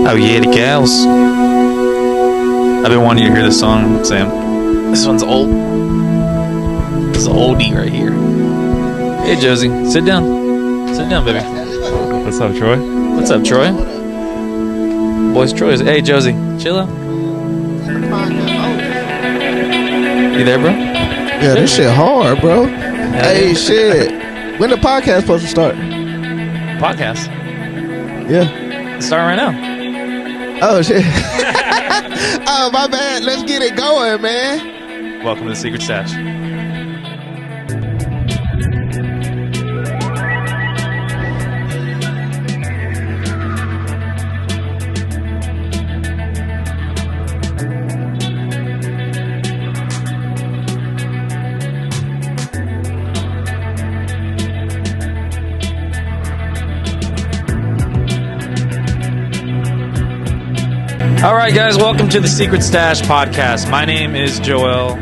Oh yeah, the gals. I've been wanting you to hear this song, Sam. This one's old. This is an oldie right here. Hey Josie, sit down. Sit down, baby. What's up, Troy? What's up, Troy? Boys, Troy's. Hey Josie, chill out. You there, bro? Yeah, this shit hard, bro. Hey, shit. When the podcast supposed to start? Podcast. Yeah. Let's start right now. Oh, shit. Oh, my bad. Let's get it going, man. Welcome to the Secret Stash. All right, guys, welcome to the Secret Stash podcast. My name is Joel.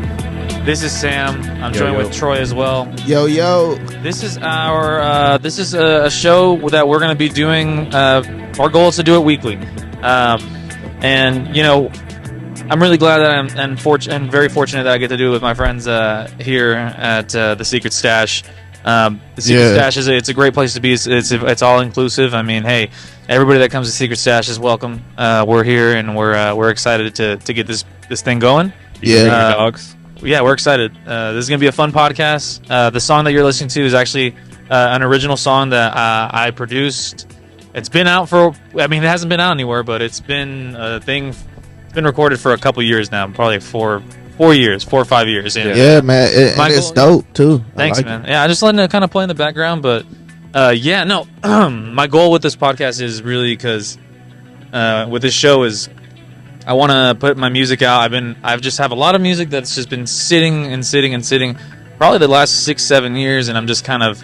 This is Sam. I'm joined with Troy as well. Yo. This is our this is a show that we're going to be doing. Our goal is to do it weekly, and you know, I'm really glad that I'm very fortunate that I get to do it with my friends here at the Secret Stash. The Secret Stash it's a great place to be. It's all inclusive. I mean, hey, everybody that comes to Secret Stash is welcome. We're here and we're excited to get this thing going. Yeah, dogs. Yeah, we're excited. This is gonna be a fun podcast. The song that you're listening to is actually an original song that I produced. It's been out it hasn't been out anywhere, but it's been a thing. It's been recorded for a couple years now, probably 4 or 5 years. Yeah, man. And it's dope too. Thanks, man. Yeah, I just letting it kind of play in the background, but my goal with this podcast is really because with this show is I want to put my music out. I've just have a lot of music that's just been sitting probably the last 6-7 years, and I'm just kind of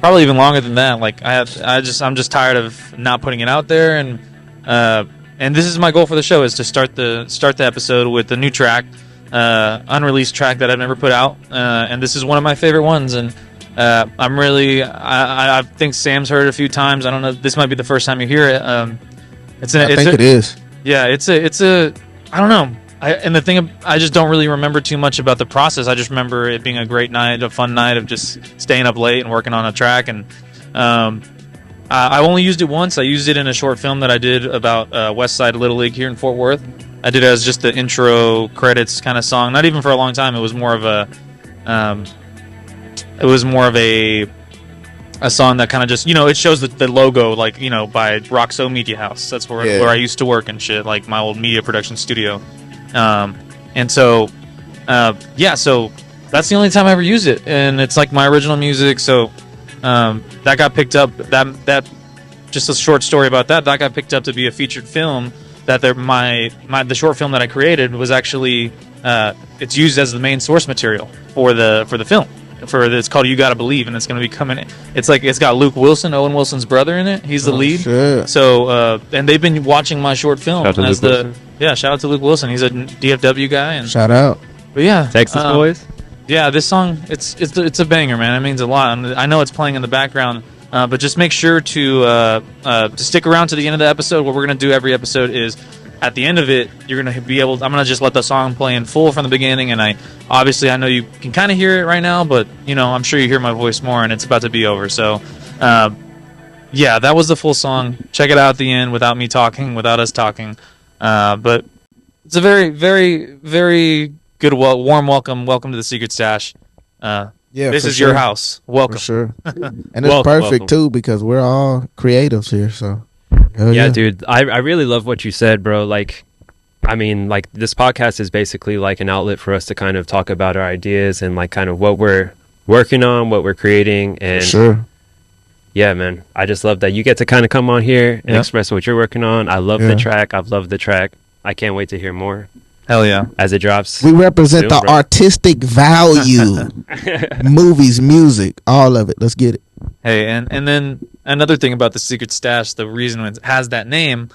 probably even longer than that. Like I'm just tired of not putting it out there, and this is my goal for the show is to start the episode with a new track. Unreleased track that I've never put out, and this is one of my favorite ones. And I think Sam's heard it a few times. I don't know. This might be the first time you hear it. I think it is. Yeah, it's a. I don't know. And the thing, I just don't really remember too much about the process. I just remember it being a great night, a fun night of just staying up late and working on a track. And I only used it once. I used it in a short film that I did about West Side Little League here in Fort Worth. I did it as just the intro credits kind of song. Not even for a long time. It was more of a song that kind of just, it shows the logo, like, by Roxo Media House. That's where I used to work and shit, like my old media production studio. And so that's the only time I ever used it. And it's like my original music. So that got picked up. That just a short story about that got picked up to be a featured film. That the short film that I created was actually it's used as the main source material for the film. It's called You Gotta Believe, and it's going to be coming. It's got Luke Wilson, Owen Wilson's brother, in it. He's the lead. Shit. So and they've been watching my short film shout out to Luke Wilson. He's a DFW guy. And shout out. But yeah, Texas boys. Yeah, this song it's a banger, man. It means a lot. I know it's playing in the background. But just make sure to stick around to the end of the episode. What we're going to do every episode is, at the end of it, you're going to be able. I'm going to just let the song play in full from the beginning, and I know you can kind of hear it right now, but I'm sure you hear my voice more, and it's about to be over. So, that was the full song. Check it out at the end without me talking, without us talking. But it's a very, very, very good, warm welcome. Welcome to the Secret Stash. Yeah, this is your house. Welcome. For sure. And it's perfect too because we're all creatives here. So yeah, dude, I really love what you said, bro. Like, I mean, like this podcast is basically like an outlet for us to kind of talk about our ideas and like kind of what we're working on, what we're creating, and for sure. Yeah, man, I just love that you get to kind of come on here and express what you're working on. I love the track. I've loved the track. I can't wait to hear more. Hell yeah. As it drops. We represent the artistic value. Movies, music, all of it. Let's get it. Hey, and then another thing about the Secret Stash, the reason it has that name,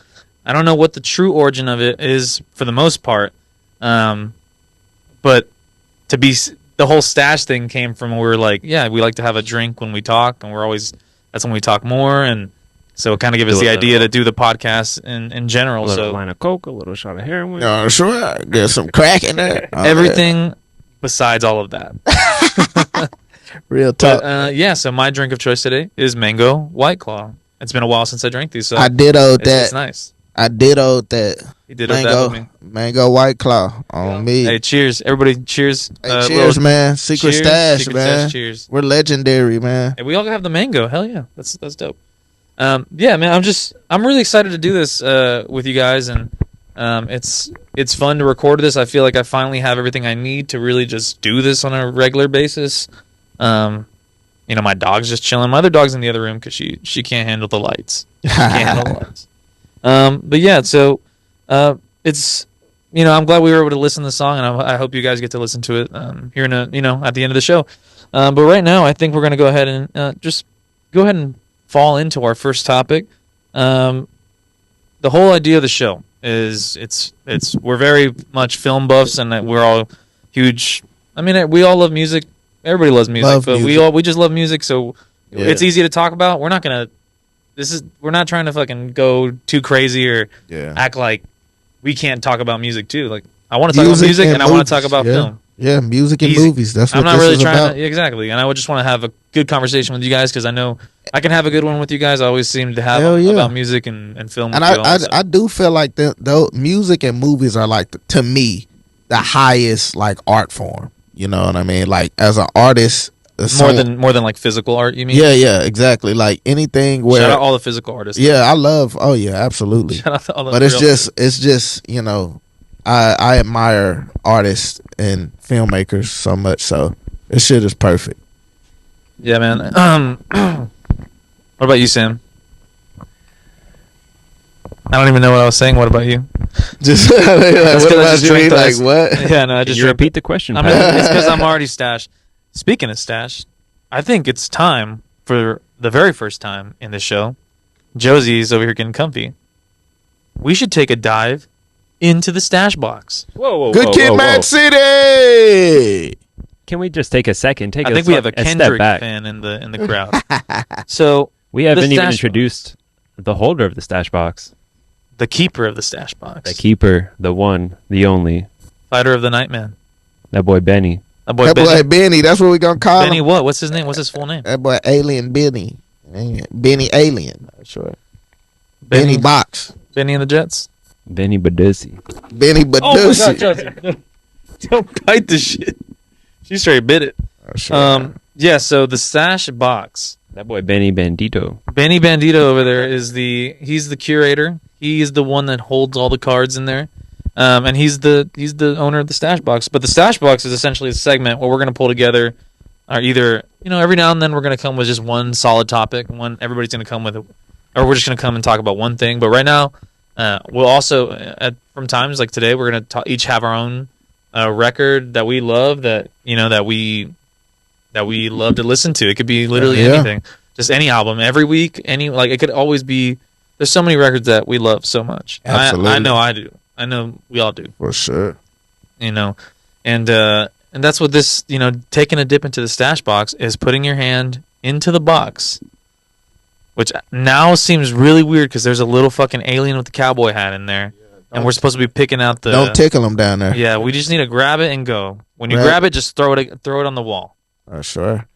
I don't know what the true origin of it is for the most part. But the whole stash thing came from we were like, we like to have a drink when we talk, and that's when we talk more. And So it kind of gave us the idea to do the podcast in general. A little So line of coke, a little shot of heroin. Sure. Get some crack in there. everything besides all of that. Real talk. But, yeah, so my drink of choice today is mango White Claw. It's been a while since I drank these, so I dittoed that. It's nice. I dittoed that. You did that with me. Mango White Claw on me. Hey, cheers, everybody! Cheers! Hey, cheers, man. Secret cheers, stash, Secret man. Stash, cheers! We're legendary, man. Hey, we all have the mango. Hell yeah, that's dope. Yeah, man, I'm really excited to do this with you guys, and it's fun to record this. I feel like I finally have everything I need to really just do this on a regular basis. My dog's just chilling. My other dog's in the other room because she can't handle the lights. She can't handle the lights. But yeah, so it's I'm glad we were able to listen to the song, and I hope you guys get to listen to it here in at the end of the show. But right now, I think we're gonna go ahead and just go ahead and fall into our first topic. The whole idea of the show is we're very much film buffs, and that we're all huge. I mean, we all love music. Everybody loves music, but we just love music, so it's easy to talk about. We're not trying to fucking go too crazy or act like we can't talk about music too. Like, I want to talk about music and I want to talk about film. Yeah, music and movies. That's what I'm not this really is trying about. to exactly, and I would just want to have a good conversation with you guys because I know I can have a good one with you guys. I always seem to have about music and film. And I do feel like the music and movies are like to me the highest like art form. You know what I mean? Like as an artist, more than like physical art. You mean? Yeah, exactly. Like anything where shout out all the physical artists. Yeah, I love. Oh yeah, absolutely. Shout out to all the but it's just I admire artists and filmmakers so much. So this shit is perfect. Yeah, man. What about you, Sam? I don't even know what I was saying. What about you? Just what about you? Like what? Yeah, no. I just Can you repeat the question. I mean, it's because I'm already stashed. Speaking of stash, I think it's time for the very first time in the show. Josie's over here getting comfy. We should take a dive into the stash box. Whoa, Good Kid, Mad City. Can we just take a second? I think we have a Kendrick fan in the crowd. So we haven't even introduced the holder of the stash box. The keeper of the stash box. The keeper, the one, the only. Fighter of the night, man. That boy Benny. That boy Benny. That's what we gonna call Benny. him. What? What's his name? What's his full name? That boy Alien Benny. Benny Alien. Sure. Benny Box. Benny and the Jets. Benny Badussi. Benny Badussi. Oh my God, Josie. Don't bite this shit. She straight bit it. Sure. Yeah. So the stash box. That boy Benny Bandito. Benny Bandito over there he's the curator. He is the one that holds all the cards in there. And he's the owner of the stash box. But the stash box is essentially a segment where we're going to pull together either, every now and then we're going to come with just one solid topic, everybody's going to come with it, or we're just going to come and talk about one thing. But right now, we'll also from times like today, we're going to each have our own record that we love that we love to listen to. It could be literally anything, just any album every week. It could always be. There's so many records that we love so much. Absolutely. I know I do. I know we all do. For sure. And that's what this, taking a dip into the stash box is putting your hand into the box, which now seems really weird because there's a little fucking alien with the cowboy hat in there, and we're supposed to be picking out the. Don't tickle him down there. Yeah, we just need to grab it and go. When you grab it, just throw it on the wall. Sure.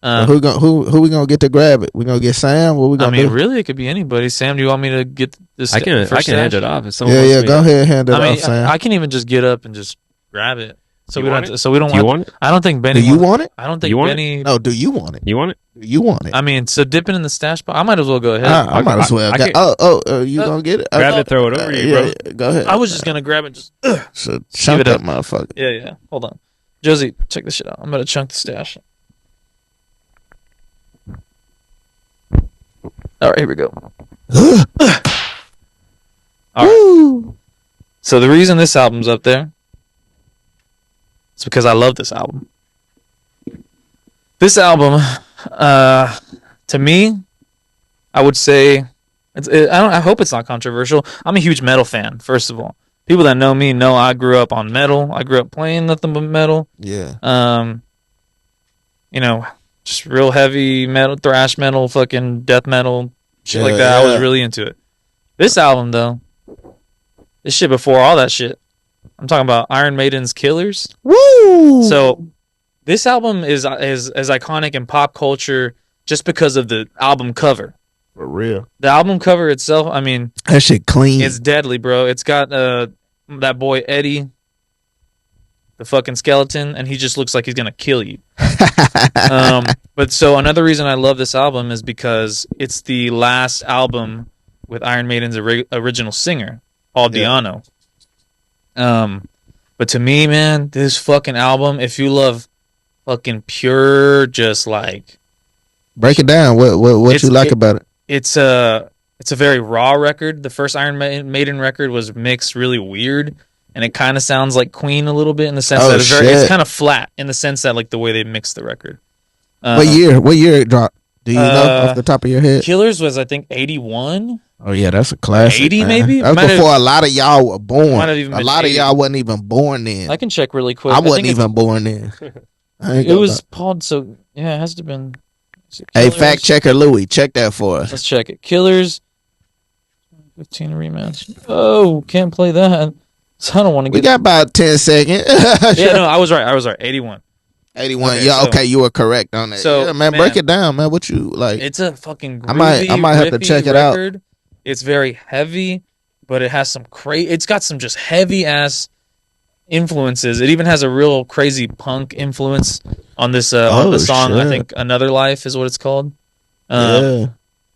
Who we gonna get to grab it? We gonna get Sam? What we gonna do? Really, it could be anybody. Sam, do you want me to get this? I can hand it off. If someone Go ahead, hand it off, Sam. I can even just get up and just grab it. So we don't. Do you want it? I don't think Benny. Do you want it? I don't think Benny. No. Do you want it? You want it? Do you want it? I mean, so dipping in the stash box. I might as well go ahead. I might as well. You gonna get it? Grab it, throw it over you, bro. Go ahead. I was just gonna grab it. Just so chunk that motherfucker. Yeah. Hold on, Josie, check this shit out. I'm gonna chunk the stash. All right, here we go. All right. So the reason this album's up there is because I love this album. This album, to me, I would say, I hope it's not controversial. I'm a huge metal fan, first of all. People that know me know I grew up on metal. I grew up playing nothing but metal. Yeah. Just real heavy metal, thrash metal, fucking death metal, shit like that. I was really into it. This album though, this shit before all that shit. I'm talking about Iron Maiden's Killers. Woo! So this album is iconic in pop culture just because of the album cover. For real. The album cover itself, I mean, that shit clean. It's deadly, bro. It's got that boy Eddie, the fucking skeleton, and he just looks like he's gonna kill you. But so another reason I love this album is because it's the last album with Iron Maiden's original singer, Paul Di'Anno. But to me, man, this fucking album, if you love fucking pure, just like, break it down. What you like about it? It's a very raw record. The first Iron Maiden record was mixed really weird, and it kind of sounds like Queen a little bit in the sense that it's kind of flat in the sense that like the way they mixed the record. What year it dropped? Do you know off the top of your head? Killers was, I think, 81. Oh yeah, that's a classic. 80 man. maybe. That's before a lot of y'all were born. A lot of y'all wasn't even born then. I can check really quick. I wasn't even born then. It was Paul. So yeah, it has to have been. Hey, fact checker Louis, check that for us. Let's check it. Killers 15 rematch. Oh, can't play that. So I don't want to get. We got about 10 seconds. Yeah, no, I was right. 81. 81. Okay, yeah, okay, you were correct on that. So, yeah, man, break it down, man. What you like? It's a fucking groovy, I might have to check it record. out. It's very heavy, but it has some it's got some just heavy ass influences. It even has a real crazy punk influence on this on the song. Shit. I think Another Life is what it's called. Yeah.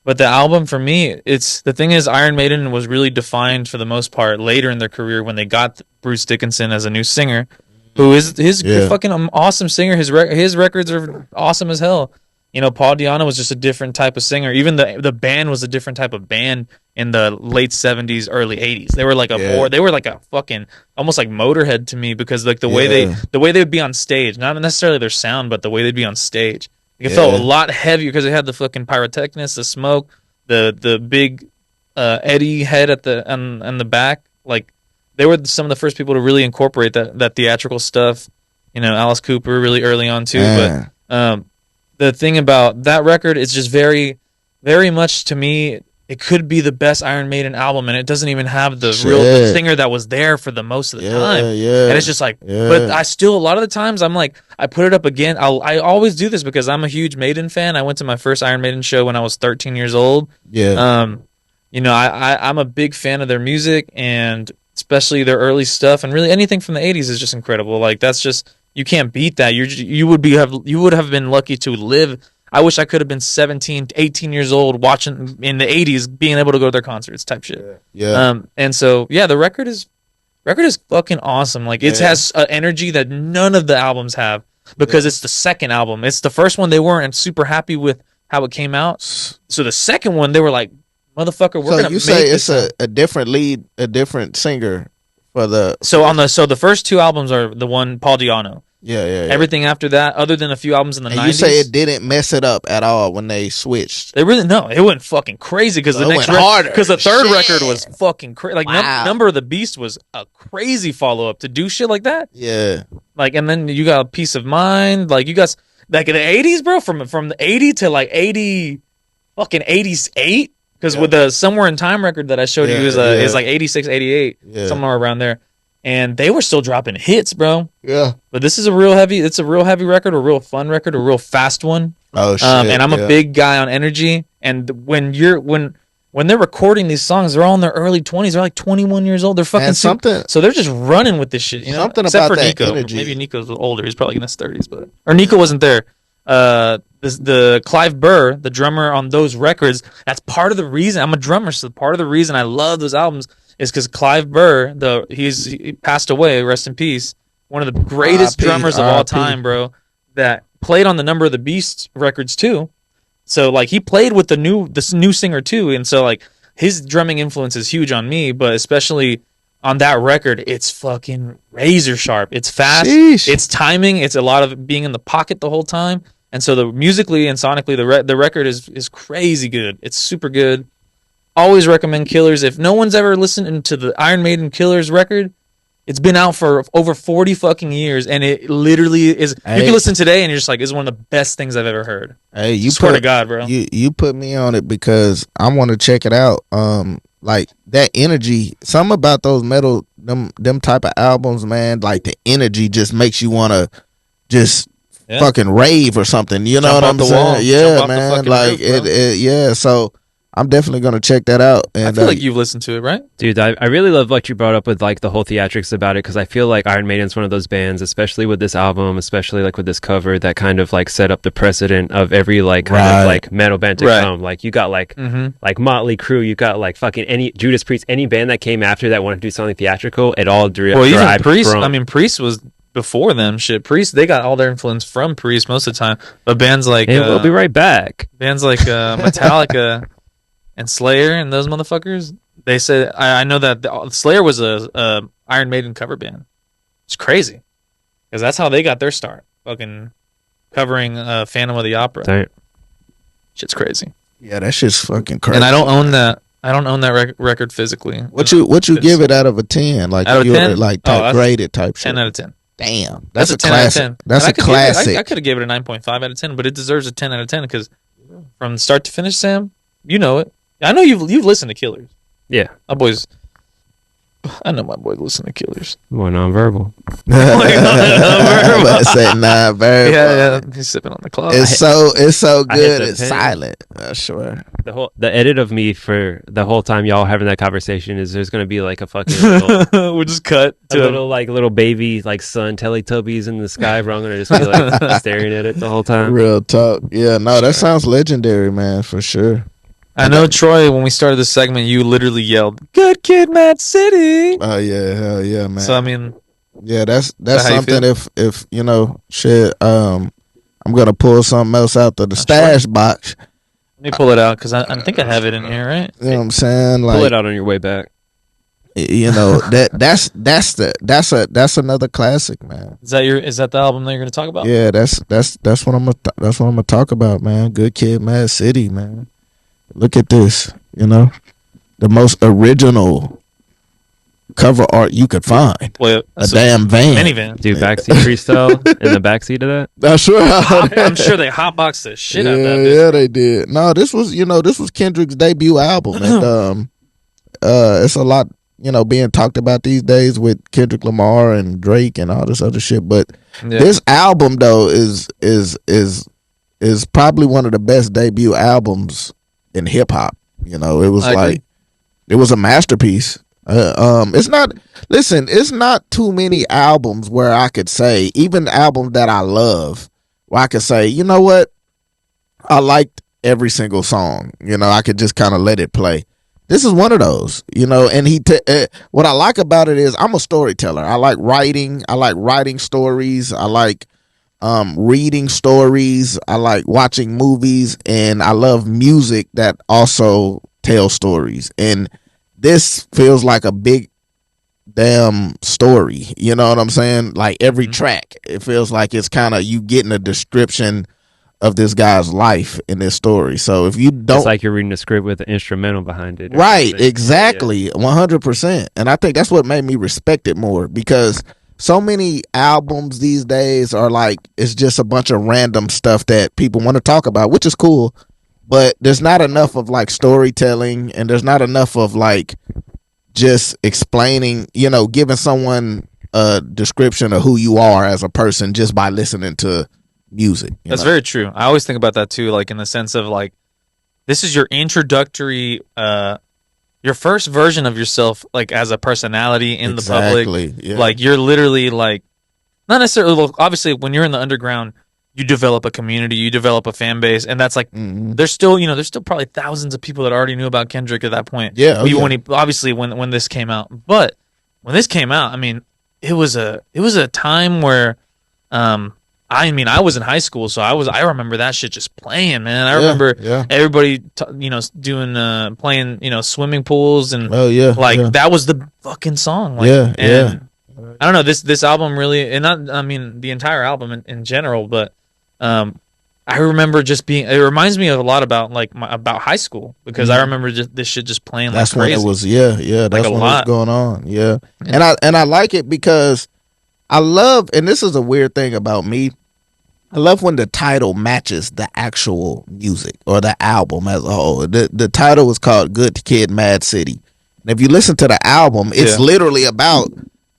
But the album for me, the thing is, Iron Maiden was really defined for the most part later in their career when they got Bruce Dickinson as a new singer, who is his fucking awesome singer. His records are awesome as hell. You know, Paul Di'Anno was just a different type of singer. Even the band was a different type of band in the late 70s, early 80s. They were like they were like a fucking almost like Motorhead to me because like the way they would be on stage, not necessarily their sound, but the way they'd be on stage. Like, it felt a lot heavier because they had the fucking pyrotechnics, the smoke, the big Eddie head at the back. Like they were some of the first people to really incorporate that theatrical stuff. You know, Alice Cooper really early on too, but the thing about that record is just very, very much to me, it could be the best Iron Maiden album, and it doesn't even have the real singer that was there for the most of the time. Yeah. And it's just like, but I still, a lot of the times, I'm like, I put it up again. I always do this because I'm a huge Maiden fan. I went to my first Iron Maiden show when I was 13 years old. Yeah. You know, I'm a big fan of their music, and especially their early stuff, and really anything from the 80s is just incredible. Like, that's just... You can't beat that. You would have been lucky to live. I wish I could have been 17, 18 years old watching in the 80s, being able to go to their concerts type shit. Yeah. And so the record is fucking awesome. Like it has an energy that none of the albums have because it's the second album. It's the first one they weren't super happy with how it came out. So the second one they were like, motherfucker, we're gonna make this. So you say it's a different lead, a different singer. So the first two albums are the one Paul Di'Anno. Yeah. Everything after that, other than a few albums in the 90s. You say it didn't mess it up at all when they switched. It went fucking crazy because the next because the third record was fucking crazy. Like Number of the Beast was a crazy follow up to do shit like that. Yeah. Like, and then you got Peace of Mind. Like you got like in the 80s, bro, from the 80 to like 80 fucking 88. Because with the Somewhere in Time record that I showed you is like 86, 88, somewhere around there. And they were still dropping hits, bro. Yeah. But this is a real heavy record, a real fun record, a real fast one. Oh shit. And I'm a big guy on energy. And when they're recording these songs, they're all in their early 20s. They're like 21 years old. They're fucking so they're just running with this shit, you know? Something Except about for that Nico. energy. Maybe Nico's older. He's probably in his 30s, or Nico wasn't there. The Clive Burr, the drummer on those records, that's part of the reason I'm a drummer. So part of the reason I love those albums is because Clive Burr, he passed away, rest in peace. One of the greatest drummers of all time, bro. That played on the Number of the Beast records too. So like he played with this new singer too, and so like his drumming influence is huge on me, but especially on that record, it's fucking razor sharp. It's fast. Sheesh. It's timing. It's a lot of being in the pocket the whole time. And so musically and sonically, the record is crazy good. It's super good. Always recommend Killers. If no one's ever listened to the Iron Maiden Killers record, It's been out for over 40 fucking years, and it literally is. You can listen today, and you're just like, "This is one of the best things I've ever heard." Hey, you swear to God, bro. You put me on it because I want to check it out. Like that energy, something about those metal, them type of albums, man. Like the energy just makes you want to just fucking rave or something. You know what I'm saying? Yeah, man. Like roof, yeah. So I'm definitely gonna check that out. And I feel like you've listened to it, right? Dude, I really love what you brought up with like the whole theatrics about it, because I feel like Iron Maiden's one of those bands, especially with this album, especially like with this cover, that kind of like set up the precedent of every like kind of like metal band to come. Like you got like like Motley Crue, you got like fucking any Judas Priest, any band that came after that wanted to do something theatrical, it all even Priest. I mean, Priest was before them. Shit, Priest, they got all their influence from Priest most of the time. But bands like we'll be right back. Bands like Metallica. And Slayer and those motherfuckers, they said, I know that Slayer was a Iron Maiden cover band. It's crazy, because that's how they got their start, fucking covering Phantom of the Opera. Right. Shit's crazy. Yeah, that shit's fucking crazy. And I don't own that. I don't own that record physically. What you give it out of a 10? Like out of 10? Like type graded type 10 shit. out of 10. Damn, that's a 10 classic. out of 10. That's a classic. I could have given it a 9.5 out of 10, but it deserves a 10 out of 10 because from start to finish, Sam, you know it. I know you've listened to Killers. Yeah, I know my boys listen to Killers. More nonverbal. Say nonverbal. Yeah. He's sipping on the cloth. It's so good. It's silent. I swear. The edit of me for the whole time y'all having that conversation is there's gonna be like a fucking we'll just cut to little baby like sun Teletubbies in the sky, bro. I'm gonna just be like staring at it the whole time. Real talk. Yeah, no, that sounds legendary, man, for sure. I know, Troy, when we started this segment, you literally yelled, "Good Kid, Mad City." Oh yeah, hell yeah, man. So I mean, yeah, that's something. If you know, shit, I'm gonna pull something else out of the stash box. Let me pull it out because I think I have it in here, right? You know what I'm saying? Like, pull it out on your way back. You know that's another classic, man. Is that the album that you're gonna talk about? Yeah, that's what I'm gonna talk about, man. Good Kid, Mad City, man. Look at this, you know, the most original cover art you could find. Well, a damn van, minivan, dude. Backseat freestyle in the backseat of that. That's right. I'm sure they hotboxed the shit out of that. Yeah, they did. No, this was Kendrick's debut album, and it's a lot, being talked about these days with Kendrick Lamar and Drake and all this other shit. But this album though is probably one of the best debut albums in hip hop. It was it was a masterpiece. It's not too many albums where I could say, even albums that I love, where I could say, you know what, I liked every single song. I could just kind of let it play. This is one of those, and what I like about it is I'm a storyteller. I like writing. I like writing stories. I like reading stories. I like watching movies, and I love music that also tells stories. And this feels like a big damn story. You know what I'm saying? Like every track, it feels like it's kind of you getting a description of this guy's life in this story. So if you don't, it's like you're reading a script with an instrumental behind it. Right, exactly, 100%. And I think that's what made me respect it more, because so many albums these days are like, it's just a bunch of random stuff that people want to talk about, which is cool, but there's not enough of like storytelling, and there's not enough of like just explaining, giving someone a description of who you are as a person just by listening to music. That's very true. I always think about that too, like in the sense of like, this is your introductory, your first version of yourself, like as a personality in the public. Yeah. Like you're literally like, not necessarily, well, obviously when you're in the underground, you develop a community, you develop a fan base, and that's like, there's still probably thousands of people that already knew about Kendrick at that point. Yeah. When this came out. But when this came out, I mean, it was a time where, I was in high school, so I remember that shit just playing, man. I remember everybody, doing, playing, swimming pools and that was the fucking song. Like, I don't know, this album really, and not, the entire album in general, but, I I remember just being. It reminds me of a lot about like about high school because I remember this shit just playing. That's like crazy. when it was. Yeah. That's Like when it lot. was going on. Yeah. And I like it because I love, and this is a weird thing about me. I love when the title matches the actual music or the album as a whole. The title was called Good Kid, Mad City. And if you listen to the album, it's literally about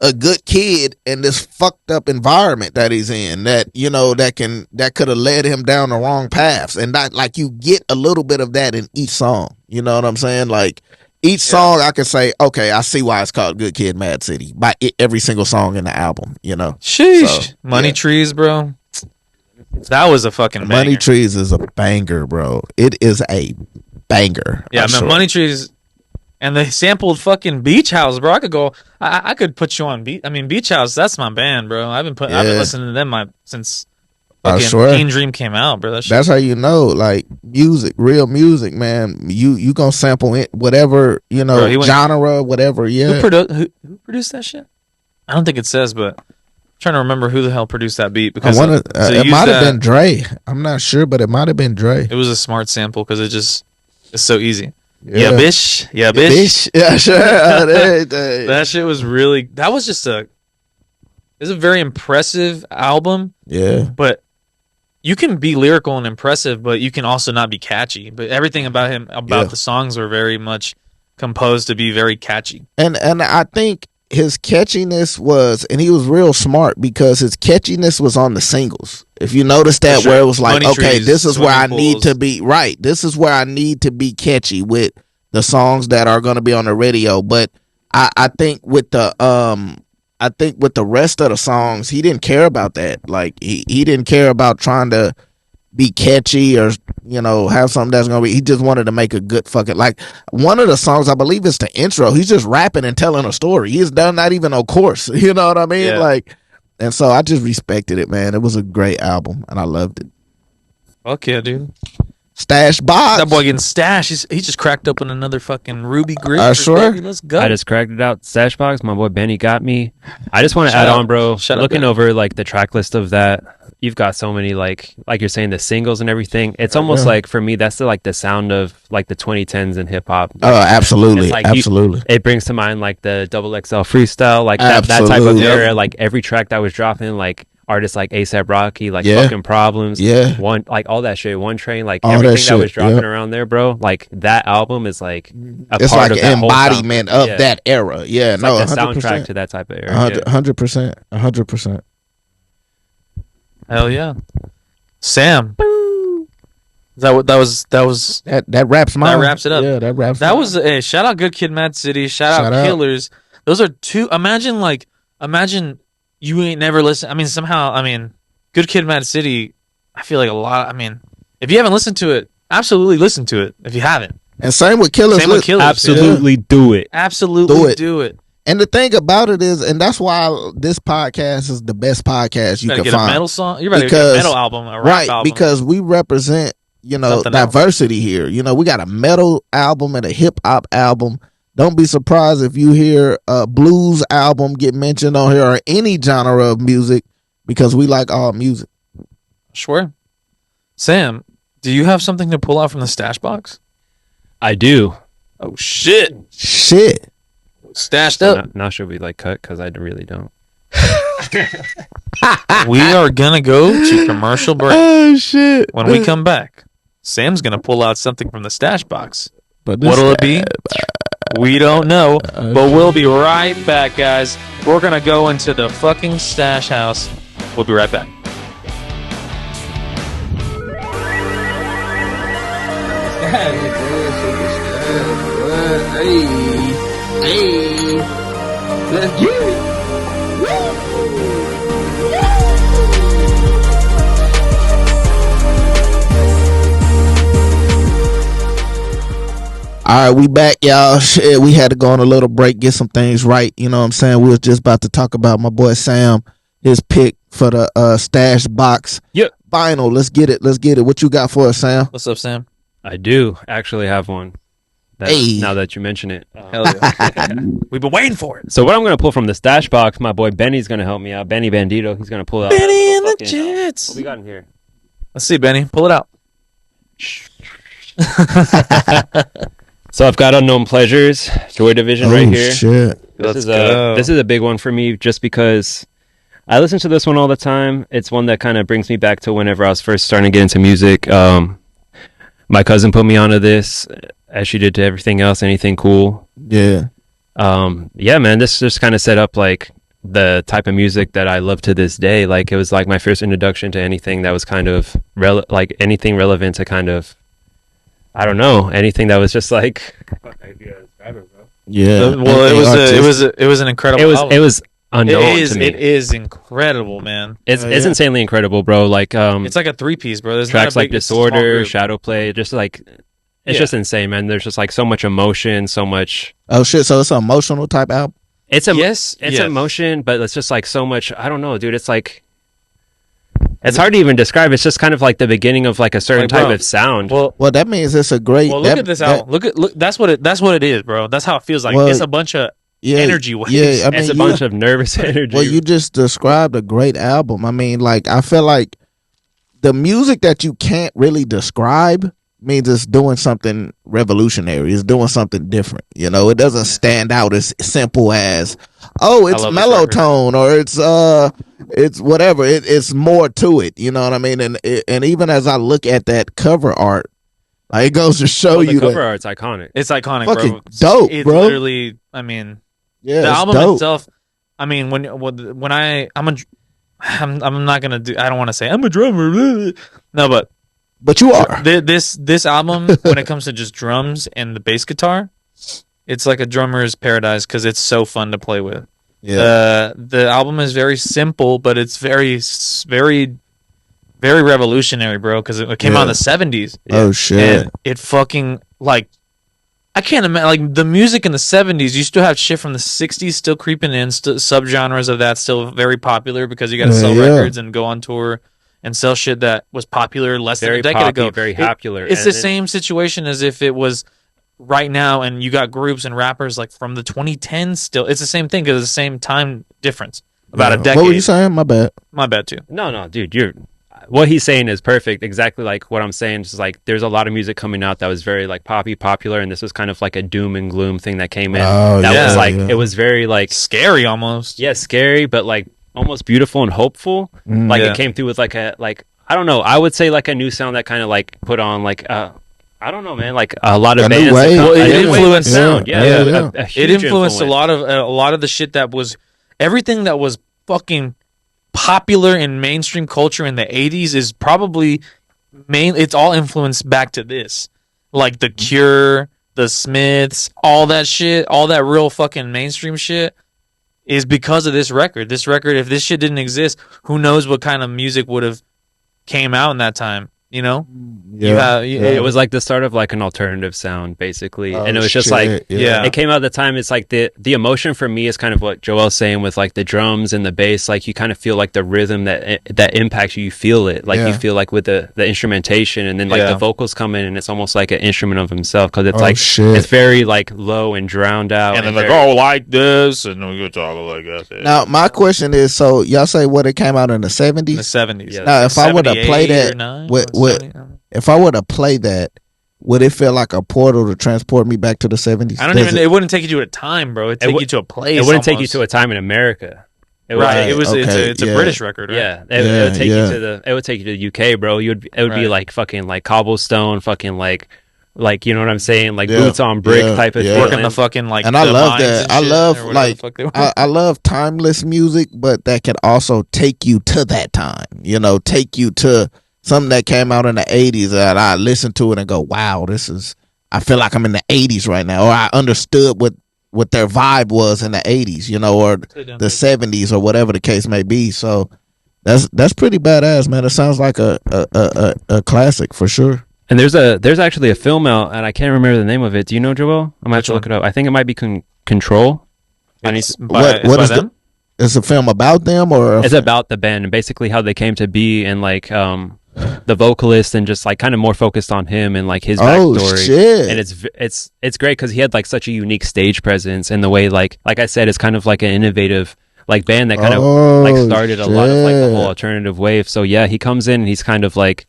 a good kid in this fucked up environment that he's in that, you know, that could have led him down the wrong paths. And not like you get a little bit of that in each song. You know what I'm saying? Like each song I can say, okay, I see why it's called Good Kid, Mad City by every single song in the album, you know? Sheesh. So, Money Trees, bro. That was a fucking banger. Money Trees is a banger, bro. It is a banger. Yeah, man, sure. Money Trees, and they sampled fucking Beach House, bro. I could go. I could put you on Beach House. That's my band, bro. I've been listening to them since fucking Teen Dream came out, bro. That's how you know, like music, real music, man. You gonna sample it, whatever, you know, bro, genre, whatever. Yeah. Who produced that shit? I don't think it says, but. Trying to remember who the hell produced that beat because it might have been Dre. I'm not sure, but it might have been Dre. It was a smart sample because it's so easy. Yeah, bitch. Yeah, bitch. Yeah, sure. That shit was really. That was just it's a very impressive album. Yeah, but you can be lyrical and impressive, but you can also not be catchy. But everything about the songs were very much composed to be very catchy. And I think. His catchiness was, and he was real smart because his catchiness was on the singles. If you notice that, where it was like, Money okay, Trees, this is where I need to be, right. This is where I need to be catchy with the songs that are going to be on the radio. But I think with the rest of the songs, he didn't care about that. Like he didn't care about trying to be catchy or, you know, have something that's gonna be. He just wanted to make a good fucking, like one of the songs, I believe it's the intro. He's just rapping and telling a story. He's done not even no course. You know what I mean? Yeah. Like, and so I just respected it, man. It was a great album and I loved it. Fuck yeah, dude. Stash Box. That boy getting stashed. He just cracked open another fucking Ruby Grip. Sure. Baby. Let's go. I just cracked it out. Stash Box. My boy Benny got me. I just want to add on, bro. Looking over like the track list of that, you've got so many like you're saying the singles and everything. It's almost like for me that's the sound of like the 2010s in hip hop. Oh, absolutely, like absolutely. It brings to mind like the XXL freestyle, like that type of era. Like every track that was dropping, like artists like A$AP Rocky, like fucking Problems, one like all that shit, One Train, like all everything that was dropping around there, bro. Like that album is like it's part like of an embodiment of that era. Yeah, it's no, like the 100%. soundtrack to that type of era. 100%, 100%. Hell yeah, Sam. Is that what that was? That wraps mine. That wraps it up. Yeah, that wraps. That was shout out Good Kid, Mad City. Shout out Killers. Those are two. Imagine you ain't never listened. I mean, somehow. I mean, Good Kid, Mad City. I feel like a lot. I mean, if you haven't listened to it, absolutely listen to it. If you haven't, and same with Killers. Absolutely do it. Absolutely do it. And the thing about it is, and that's why this podcast is the best podcast you can find. A metal song. You're about to get a metal album, a rap album. Because we represent, you know, diversity here. You know, we got a metal album and a hip hop album. Don't be surprised if you hear a blues album get mentioned on here or any genre of music, because we like all music. Sure. Sam, do you have something to pull out from the stash box? I do. Oh shit! Stashed up. Now should we like cut? Because I really don't. We are gonna go to commercial break. Oh shit! When we come back, Sam's gonna pull out something from the stash box. But what'll it be? We don't know. But we'll be right back, guys. We're gonna go into the fucking stash house. We'll be right back. Hey, let's get it. All right, we back, y'all. Shit, we had to go on a little break, get some things right. You know what I'm saying? We was just about to talk about my boy Sam, his pick for the stash box. Yep. Vinyl. Let's get it. What you got for us, Sam? What's up, Sam? I do actually have one. Now that you mention it. Hell yeah. We've been waiting for it. So what I'm going to pull from the stash box, my boy Benny's going to help me out. Benny Bandito. He's going to pull out. Benny and the Jets. What we got in here? Let's see, Benny. Pull it out. So I've got Unknown Pleasures, Joy Division right here. Shit. This is a big one for me just because I listen to this one all the time. It's one that kind of brings me back to whenever I was first starting to get into music. My cousin put me onto this, as she did to everything else, anything cool. Yeah. Yeah, man, this just kind of set up like the type of music that I love to this day. Like it was like my first introduction to anything that was kind of like anything relevant to kind of, I don't know, anything that was just like. Yeah. Well, it was an incredible. It was unknown to me. It is incredible, man. It's insanely incredible, bro. Like it's like a 3-piece, bro. There's tracks not a like big, it's a small Disorder, group. Shadow Play, just like it's just insane, man. There's just like so much emotion, so much. Oh shit! So it's an emotional type album. It's Yes. emotion, but it's just like so much. I don't know, dude. It's like it's hard to even describe. It's just kind of like the beginning of like a certain type of sound. Well, Well, that means it's a great. look at this album. Look. That's what it is, bro. That's how it feels like. Well, It's a bunch of energy waves. Yeah, I mean, It's a bunch of nervous energy. Well, you just described a great album. I mean, like I feel like the music that you can't really describe means it's doing something revolutionary. It's doing something different. You know, it doesn't stand out as simple as, oh, it's love this mellow record. tone or it's whatever. It's more to it. You know what I mean? And even as I look at that cover art, like, it goes to show the you cover that, art's iconic. It's iconic, Fucking bro. dope, It's bro. literally, I mean, yeah, the it's album dope. itself. I mean, when I'm not gonna do. I don't want to say I'm a drummer. No, But you are. this album, when it comes to just drums and the bass guitar, it's like a drummer's paradise because it's so fun to play with. Yeah. The album is very simple, but it's very, very, very revolutionary, bro. Because it came out in the 70s. Oh shit. And it fucking, like, I can't imagine, like, the music in the 70s, you still have shit from the 60s still creeping in, subgenres of that still very popular because you got to sell records and go on tour and sell shit that was popular less Very than a decade poppy, ago. very popular. It's And the same situation as if it was right now and you got groups and rappers like from the 2010s still. It's the same thing because it's the same time difference. About a decade. What were you saying? My bad. My bad, too. No, dude, what he's saying is perfect. Exactly like what I'm saying. Is like there's a lot of music coming out that was very like poppy, popular, and this was kind of like a doom and gloom thing that came in. Oh, that yeah, was like yeah. it was very like Scary almost. scary, but like almost beautiful and hopeful. Like Yeah. it came through with like a I don't know. I would say like a new sound that kind of like put on like I don't know, man. Like a lot of A new bands. wave. Well, it a new wave influenced of sound. yeah, Yeah, yeah. A It huge influenced influence. a lot of the shit that was everything that was fucking popular in mainstream culture in the 80s is probably it's all influenced back to this. Like The Cure, The Smiths, all that shit, all that real fucking mainstream shit is because of this record. This record, if this shit didn't exist, who knows what kind of music would have came out in that time, you know? It was like the start of like an alternative sound, basically, and it was just like yeah. it came out at the time. It's like the emotion for me is kind of what Joel's saying with like the drums and the bass. Like you kind of feel like the rhythm that impacts you. You feel it, like you feel like with the instrumentation, and then like the vocals come in, and it's almost like an instrument of himself because it's it's very like low and drowned out, and then like like this, and we could talk like that. Now my question is, so y'all say what it came out in the 70s? In the 70s. Yeah. Now if I were to play 78 or that, 9, if I were to play that, would it feel like a portal to transport me back to the 70s? I don't even. It wouldn't take you to a time, bro. It'd take you to a place. It wouldn't take you to a time in America. Right. It was. Okay, It's a British record, right? Yeah. It would take you to it would take you to the UK, bro. It would be like fucking like cobblestone, fucking like you know what I'm saying, like boots on brick type of thing. Working the fucking like. And I the love mines that. and I shit, love or whatever like the fuck they were. I love timeless music, but that can also take you to that time. You know, take you to something that came out in the 80s that I listen to it and go, wow, I feel like I'm in the 80s right now, or I understood what their vibe was in the 80s, you know, or the 70s or whatever the case may be. So that's pretty badass, man. It sounds like a classic for sure. And there's actually a film out, and I can't remember the name of it. Do you know, Joel? I might have to look it up. I think it might be Control. What What is them? It's a film about them, or It's about the band and basically how they came to be, and like the vocalist, and just like kind of more focused on him and like his backstory. Shit. And it's great because he had like such a unique stage presence, and the way like I said, it's kind of like an innovative like band that kind of like started a lot of like the whole alternative wave. So yeah, he comes in and he's kind of like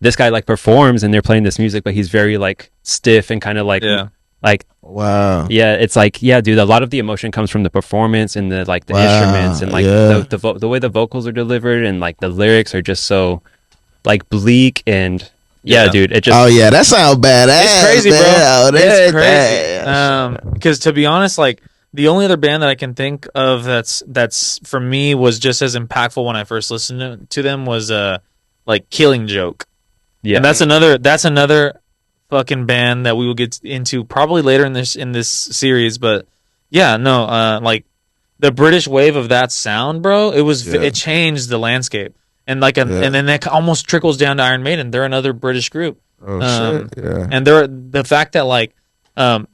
this guy like performs and they're playing this music, but he's very like stiff and kind of like like wow. Yeah, it's like, yeah, dude, a lot of the emotion comes from the performance and the like the instruments and like the way the vocals are delivered, and like the lyrics are just so like bleak and dude, it just that sounds badass. It's crazy, bro. It's crazy. Because to be honest, like the only other band that I can think of that's for me was just as impactful when I first listened to them was like Killing Joke. Yeah, and that's another fucking band that we will get into probably later in this series. But yeah, no, like the British wave of that sound, bro, it changed the landscape, and like and then that almost trickles down to Iron Maiden. They're another British group. Shit, yeah. And the fact that like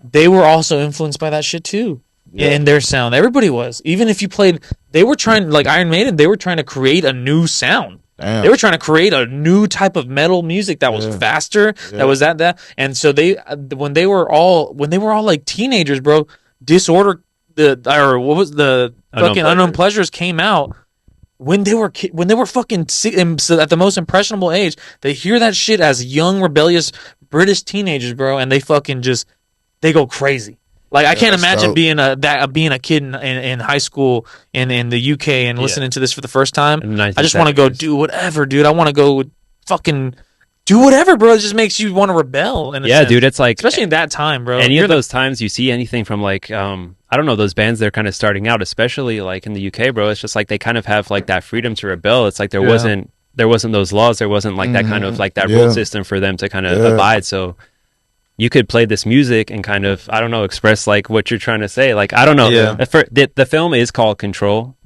they were also influenced by that shit too. In their sound, everybody was. Even if you played, they were trying, like Iron Maiden, they were trying to create a new sound. Damn. They were trying to create a new type of metal music that was faster. That was that. And so when they were all like teenagers, bro, Disorder, what was the fucking Unknown Pleasures came out when they were fucking so at the most impressionable age. They hear that shit as young rebellious British teenagers, bro, and they fucking they go crazy. Like I can't imagine being a kid in high school in the UK and listening to this for the first time. I just want to go do whatever, dude. I want to go fucking do whatever, bro. It just makes you want to rebel. Dude, it's like, especially in that time, bro. Any of those times you see anything from like I don't know, those bands, they're kind of starting out, especially like in the UK, bro. It's just like they kind of have like that freedom to rebel. It's like there wasn't those laws, there wasn't like that kind of like that rule system for them to kind of abide. So you could play this music and kind of, I don't know, express like what you're trying to say. Like, I don't know. Yeah. The film is called Control.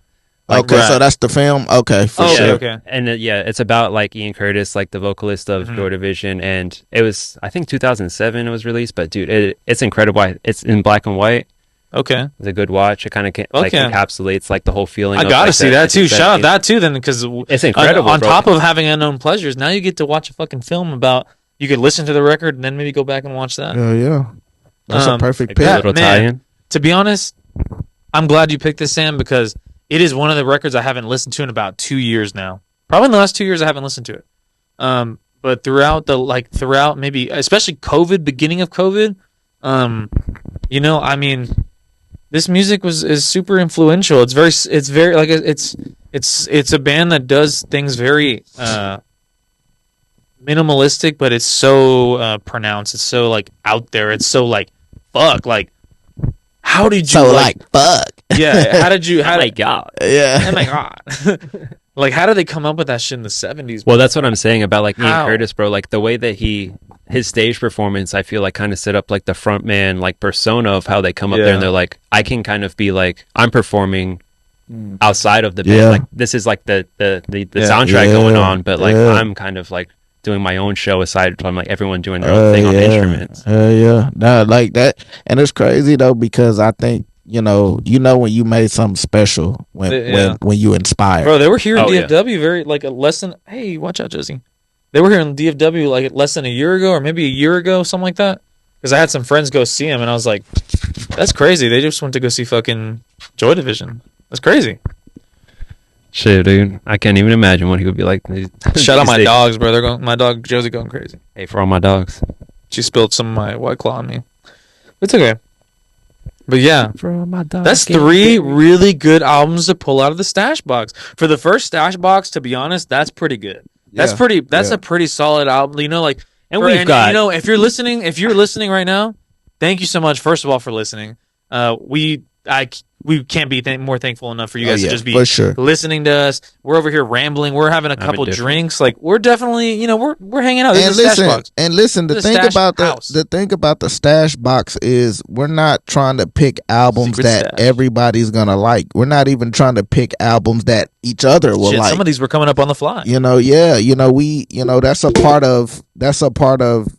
Like, okay, so that's the film. Okay, for sure. Okay. And it's about like Ian Curtis, like the vocalist of Joy Division, and it was, I think 2007 it was released. But dude, it's incredible. It's in black and white. Okay, it's a good watch. It kind of like encapsulates like the whole feeling. I gotta see that too. Shout out that too, then, because it's incredible. On top of having Unknown Pleasures, now you get to watch a fucking film about. You could listen to the record and then maybe go back and watch that. Yeah. That's a perfect pick. Little tie-in. To be honest, I'm glad you picked this, Sam, because it is one of the records I haven't listened to in about 2 years now. Probably in the last 2 years I haven't listened to it. But throughout maybe, especially COVID, beginning of COVID, I mean, this music is super influential. It's very like it's a band that does things very minimalistic, but it's so pronounced. It's so like out there. It's so like fuck. Like, how did you fuck? Yeah. How did you? Oh my god. Yeah. Oh my god. Like, how did they come up with that shit in the 70s? Well, that's what I'm saying about like Ian Curtis, bro. Like the way that his stage performance, I feel like kind of set up like the front man like persona of how they come up there, and they're like, I can kind of be like, I'm performing outside of the band. Like this is like the soundtrack going on, but like I'm kind of like doing my own show aside from like everyone doing their own thing on instruments. No, like that. And it's crazy though, because I think you know when you made something special when you inspired. Bro, they were here in DFW very like less than, hey, watch out, Josie. They were here in DFW like less than a year ago, or maybe a year ago, something like that. Because I had some friends go see him, and I was like, that's crazy. They just went to go see fucking Joy Division. That's crazy. Shit, dude. I can't even imagine what he would be like. Shout out my dogs, bro. My dog Josie going crazy. Hey, for all my dogs. She spilled some of my White Claw on me. It's okay. But yeah, for all my dogs, that's 3 really good albums to pull out of the stash box. For the first stash box, to be honest, that's pretty good. That's a pretty solid album. You know, like, if you're listening right now, thank you so much, first of all, for listening. We can't be more thankful enough for you guys to just be listening to us. We're over here rambling. We're having a couple drinks. Like, we're definitely, we're hanging out. And listen, the thing about the stash box is we're not trying to pick albums that everybody's gonna like. We're not even trying to pick albums that each other will like. Some of these were coming up on the fly. That's a part of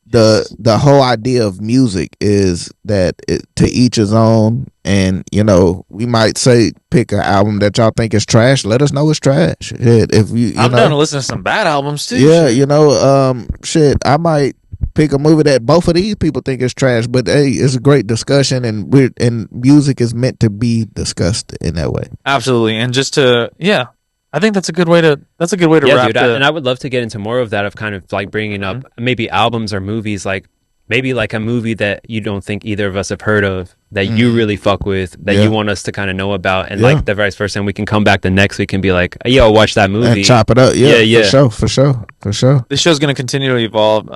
the whole idea of music is that to each his own, and we might say pick an album that y'all think is trash. Let us know it's trash. I'm down to listen to some bad albums too. Yeah, I might pick a movie that both of these people think is trash, but hey, it's a great discussion, and music is meant to be discussed in that way. Absolutely, and just to I think that's a good way to wrap dude, it. and I would love to get into more of that, of kind of like bringing up maybe albums or movies, like maybe like a movie that you don't think either of us have heard of, that you really fuck with, that you want us to kind of know about, and like the vice versa, and we can come back the next week and be like, yo, watch that movie and chop it up. Yeah, for sure. This show's going to continue to evolve,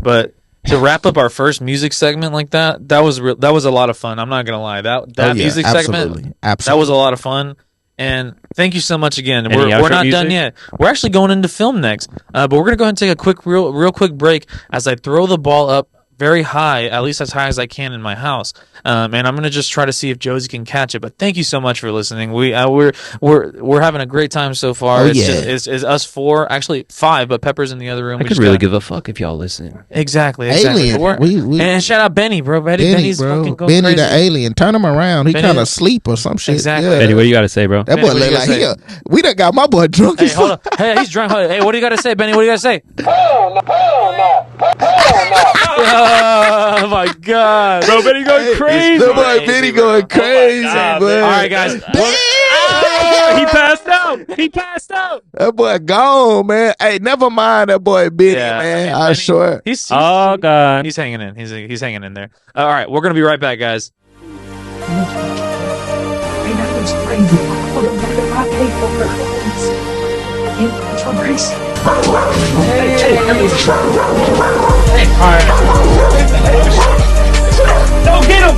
but to wrap up our first music segment like that was a lot of fun. I'm not going to lie, that music segment, that was a lot of fun. And thank you so much again. We're not done yet. We're actually going into film next, but we're gonna go ahead and take a real quick break as I throw the ball up very high, at least as high as I can in my house. And I'm gonna just try to see if Josie can catch it. But thank you so much for listening. We're having a great time so far. It's us 4, actually 5, but Pepper's in the other room. I could really give a fuck if y'all listen. Exactly. Alien. And shout out Benny, bro. Benny's fucking going Benny crazy. the alien. Turn him around. He kind of asleep or some shit. Exactly. Yeah. Benny, what do you got to say, bro? That boy look like we done got my boy drunk. Hey, hold on. Hey, he's drunk. Hey, what do you got to say, Benny? What do you got to say? Oh my God, bro, Benny going crazy. The boy Benny going crazy, bro. All right, guys. He passed out. That boy gone, man. Hey, never mind that boy Benny, man. I sure. He's God. He's hanging in. He's hanging in there. All right, we're gonna be right back, guys. Don't get him!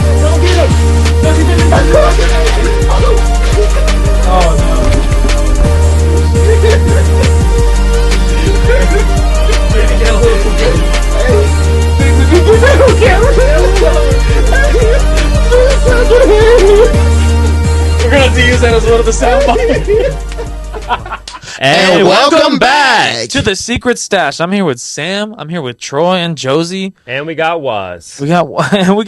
Oh no. We're gonna have to use that as one of the sound bites. And welcome back to the Secret Stash. I'm here with Sam. I'm here with Troy and Josie. And we got Waz. We got Waz. We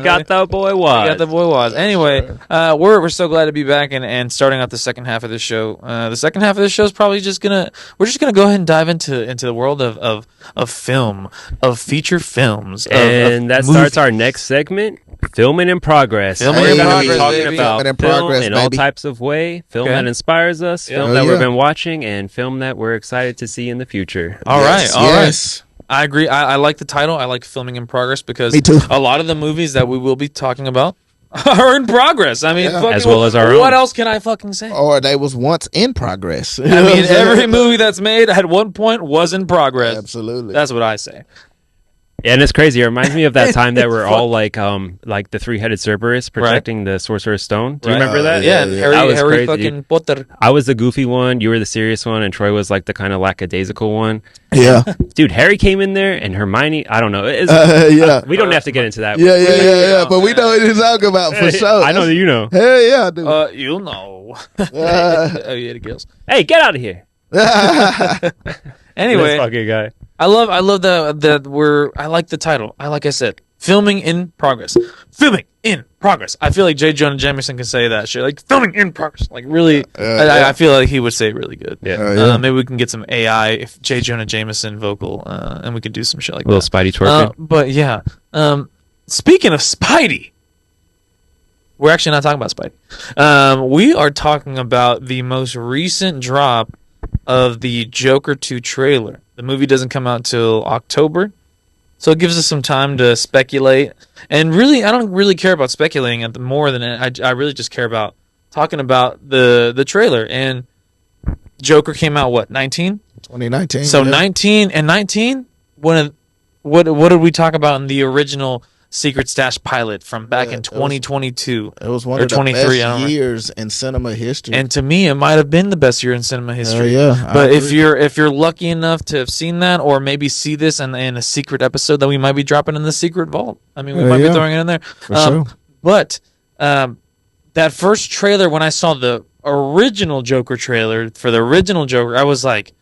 got the boy Waz. Anyway, we're so glad to be back and starting out the second half of the show. The second half of the show is probably we're just gonna go ahead and dive into the world of film, of feature films, and that starts our next segment. Filming in progress. Filming We're in going to be progress, talking baby. about Filming in film progress, in all baby. types of way. Film Okay. that inspires us. Yeah. Film that Yeah. we've been watching, and film that we're excited to see in the future. All right. Yes. I agree. I like the title. I like filming in progress because Me too. a lot of the movies that we will be talking about are in progress. I mean, Yeah. fucking, As well as our own. What else can I fucking say? Or they was once in progress. I mean, every movie that's made at one point was in progress. Absolutely. That's what I say. And it's crazy. It reminds me of that time that we're all like the three-headed Cerberus protecting the Sorcerer's Stone. Do you remember that? Yeah, and That was Harry crazy. fucking Potter. I was the goofy one. You were the serious one, and Troy was like the kind of lackadaisical one. Yeah. Dude, Harry came in there, and Hermione. I don't know. Yeah. We don't have to get into that. Yeah. But we know what he's talking about for sure. I know that you know. Hell yeah, dude. You know. Oh yeah, the girls. Hey, get out of here. Anyway, This fucking guy. I love I like the title. Like I said, filming in progress. Filming in progress. I feel like J. Jonah Jameson can say that shit. Like filming in progress. Like really, I feel like he would say it really good. Yeah. Maybe we can get some AI if J. Jonah Jameson vocal, and we could do some shit like A little that. Spidey twerking. But yeah, speaking of Spidey, we're actually not talking about Spidey. We are talking about the most recent drop of the Joker 2 trailer. The movie doesn't come out till October, so it gives us some time to speculate. And really, I don't really care about speculating more than I really just care about talking about the trailer. And Joker came out, what, 19? 2019. So yeah. 19 and 19. What did we talk about in the original Secret Stash pilot from back in 2022? It was one or of the 23, I don't best know. years in cinema history. And to me, it might have been the best year in cinema history. yeah, I But if agree. you're lucky enough to have seen that, or maybe see this in a secret episode that we might be dropping in the secret vault. I mean, we might be throwing it in there. For sure. But that first trailer, when I saw the original Joker trailer for the original Joker, I was like,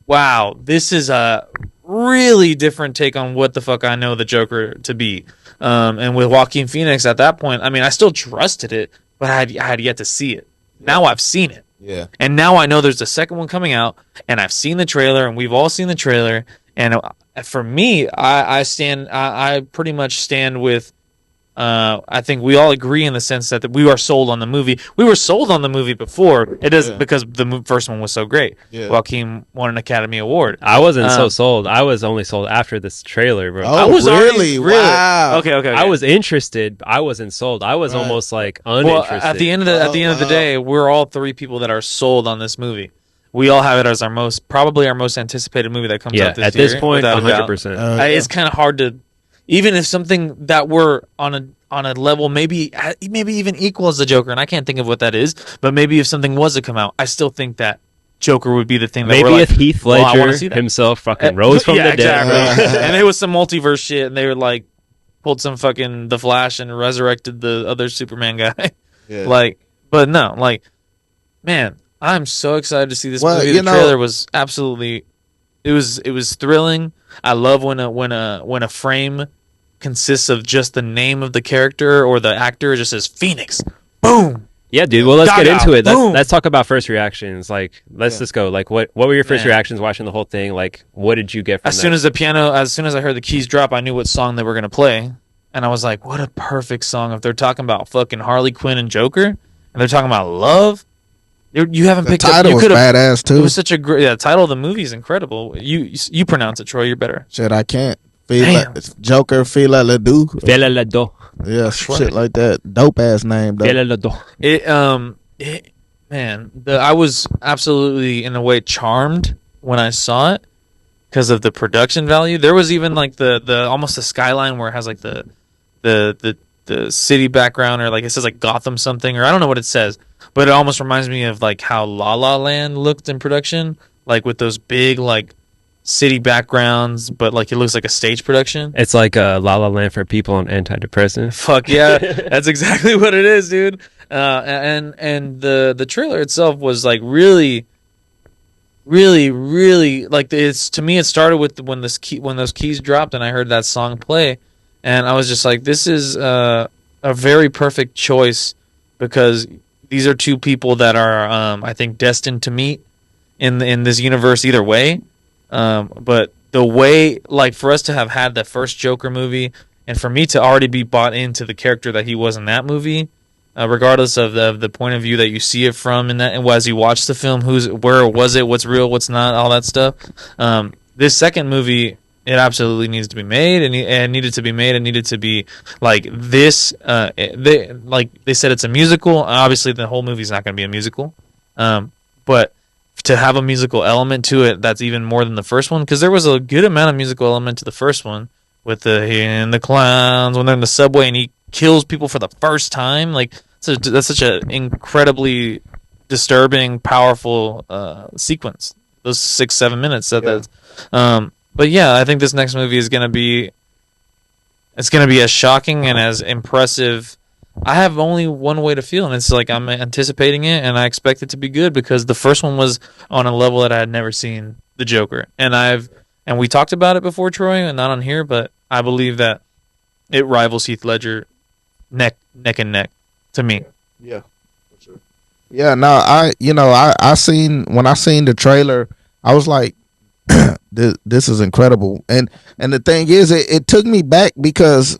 wow, this is a really different take on what the fuck I know the Joker to be. And with Joaquin Phoenix at that point, I mean, I still trusted it, but I had yet to see it. Now I've seen it. Yeah. And now I know there's a second one coming out, and I've seen the trailer, and we've all seen the trailer. And for me, I pretty much stand with I think we all agree in the sense that we are sold on the movie. We were sold on the movie before. It is because the first one was so great. Yeah. Joaquin won an Academy Award. I wasn't so sold. I was only sold after this trailer, bro. Oh, I was really? already, Wow. Okay. I was interested, but I wasn't sold. I was almost like uninterested. Well, at the end of the day, we're all three people that are sold on this movie. We all have it as probably our most anticipated movie that comes out this year. At this point, 100%. It's kind of hard to, even if something that we're on a level maybe even equal as the Joker, and I can't think of what that is, but maybe if something was to come out, I still think that Joker would be the thing that maybe we're if like, Heath Ledger himself fucking rose from the dead. Exactly. And it was some multiverse shit, and they were like pulled some fucking The Flash and resurrected the other Superman guy. Yeah. But no, man, I'm so excited to see this movie. The trailer was absolutely, it was thrilling. I love when a frame consists of just the name of the character or the actor. It just says Phoenix. Boom. Yeah, dude. Well, let's get into it. Let's talk about first reactions. Let's just go. What were your first reactions watching the whole thing? What did you get from as soon as I heard the keys drop, I knew what song they were gonna play, and I was like, what a perfect song. If they're talking about fucking Harley Quinn and Joker, and they're talking about love. You haven't picked up. The title was badass too. It was such a great. Yeah, the title of the movie is incredible. You pronounce it, Troy. You're better. Shit, I can't. Joker, Fila Ledoux. Fela Ledo. Yeah, shit like that. Dope ass name though. Fela Ledo. I was absolutely in a way charmed when I saw it because of the production value. There was even the almost the skyline where it has the city background, or it says Gotham something, or I don't know what it says. But it almost reminds me of how La La Land looked in production, with those big city backgrounds, but it looks like a stage production. It's like a La La Land for people on antidepressants. Fuck yeah, that's exactly what it is, dude. And the trailer itself was really, really, really it's, to me, it started with when those keys dropped and I heard that song play, and I was just like, this is a very perfect choice because these are two people that are, I think, destined to meet in this universe either way. But the way, for us to have had the first Joker movie, and for me to already be bought into the character that he was in that movie, regardless of the point of view that you see it from, and as you watch the film, where was it, what's real, what's not, all that stuff. This second movie, it absolutely needs to be made, and it needed to be made. It needed to be this. They said it's a musical. Obviously, the whole movie's not going to be a musical, but to have a musical element to it, that's even more than the first one, because there was a good amount of musical element to the first one with the clowns when they're in the subway and he kills people for the first time. That's such an incredibly disturbing, powerful sequence. Those 6-7 minutes. But yeah, I think this next movie is going to be as shocking and as impressive. I have only one way to feel, and it's I'm anticipating it, and I expect it to be good because the first one was on a level that I had never seen the Joker, and we talked about it before, Troy, and not on here, but I believe that it rivals Heath Ledger neck and neck to me. Yeah, for sure. Yeah, no, I seen when I seen the trailer, I was like, this is incredible, and the thing is, it took me back because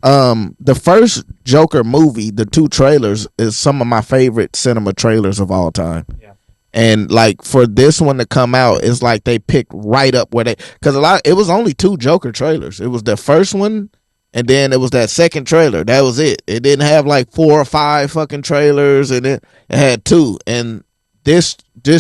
the first Joker movie, the two trailers, is some of my favorite cinema trailers of all time. Yeah. And for this one to come out, it's they picked right up where because it was only two Joker trailers. It was the first one, and then it was that second trailer. That was it. It didn't have 4 or 5 fucking trailers, and it had 2. And this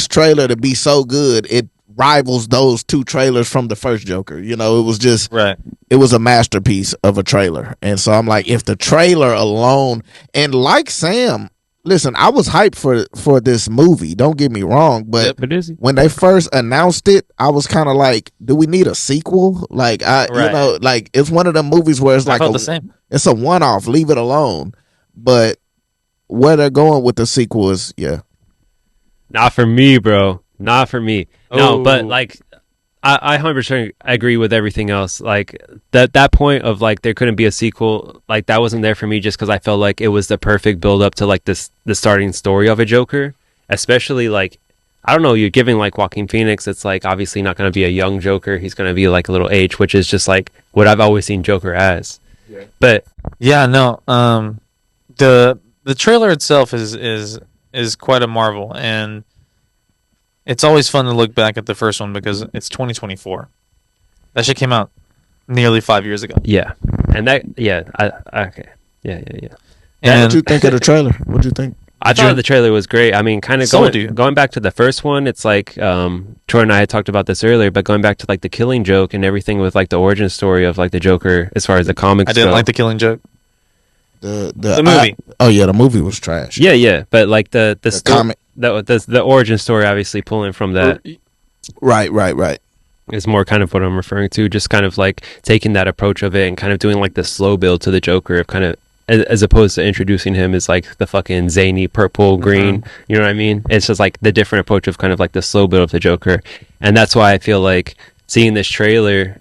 trailer to be so good, it rivals those 2 trailers from the first Joker. It was just right. It was a masterpiece of a trailer. And so I'm like, if the trailer alone, and Sam, listen, I was hyped for this movie, don't get me wrong, but when they first announced it, I was kind of like, do we need a sequel? It's one of the movies where it's the same. It's a one-off, leave it alone. But where they're going with the sequel is, not for me, bro. Not for me. No, Oh. but I 100% agree with everything else. That point of there couldn't be a sequel, that wasn't there for me just because I felt like it was the perfect build up to the starting story of a Joker. Especially I don't know, you're giving Joaquin Phoenix, it's obviously not going to be a young Joker. He's going to be a little age, which is just what I've always seen Joker as. But Yeah, no. The trailer itself is quite a marvel, and it's always fun to look back at the first one because it's 2024. That shit came out nearly 5 years ago. yeah, and that okay, yeah. And What you think of the trailer? What you think? I thought the trailer was great. I mean, kind of Sold you. going back to the first one, it's like Troy and I had talked about this earlier, but going back to like the Killing Joke and everything with like the origin story of like the Joker as far as the comics I didn't go. like the Killing Joke. The movie. The movie was trash. Yeah, but like the comic. the origin story, obviously pulling from that Right. is more kind of what I'm referring to. Just kind of like taking that approach of it and kind of doing like the slow build to the Joker of kind of as opposed to introducing him as like the fucking zany purple green. You know what I mean? It's just like the different approach of kind of like the slow build of the Joker, and that's why I feel like seeing this trailer,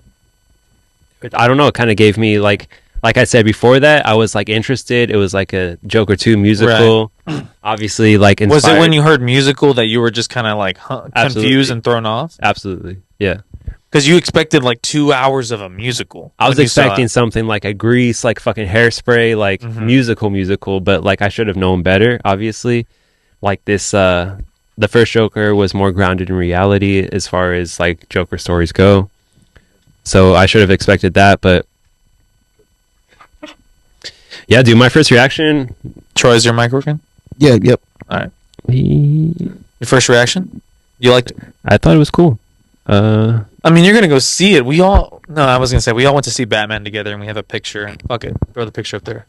I don't know, it kind of gave me like I said before that, I was like interested. It was like a Joker 2 musical. Right. Obviously, like inspired. Was it when you heard musical that you were just kind of like confused and thrown off? Absolutely, yeah. Because you expected like 2 hours of a musical. I was expecting something like a Grease, like fucking Hairspray, like musical, but like I should have known better, obviously. Like this, the first Joker was more grounded in reality as far as like Joker stories go. So I should have expected that, but yeah, dude, my first reaction. Troy, is your mic working? Yeah, yep. All right. Your first reaction? You liked it? I thought it was cool. I mean, you're gonna go see it. We all went to see Batman together, and we have a picture. And fuck it, throw the picture up there.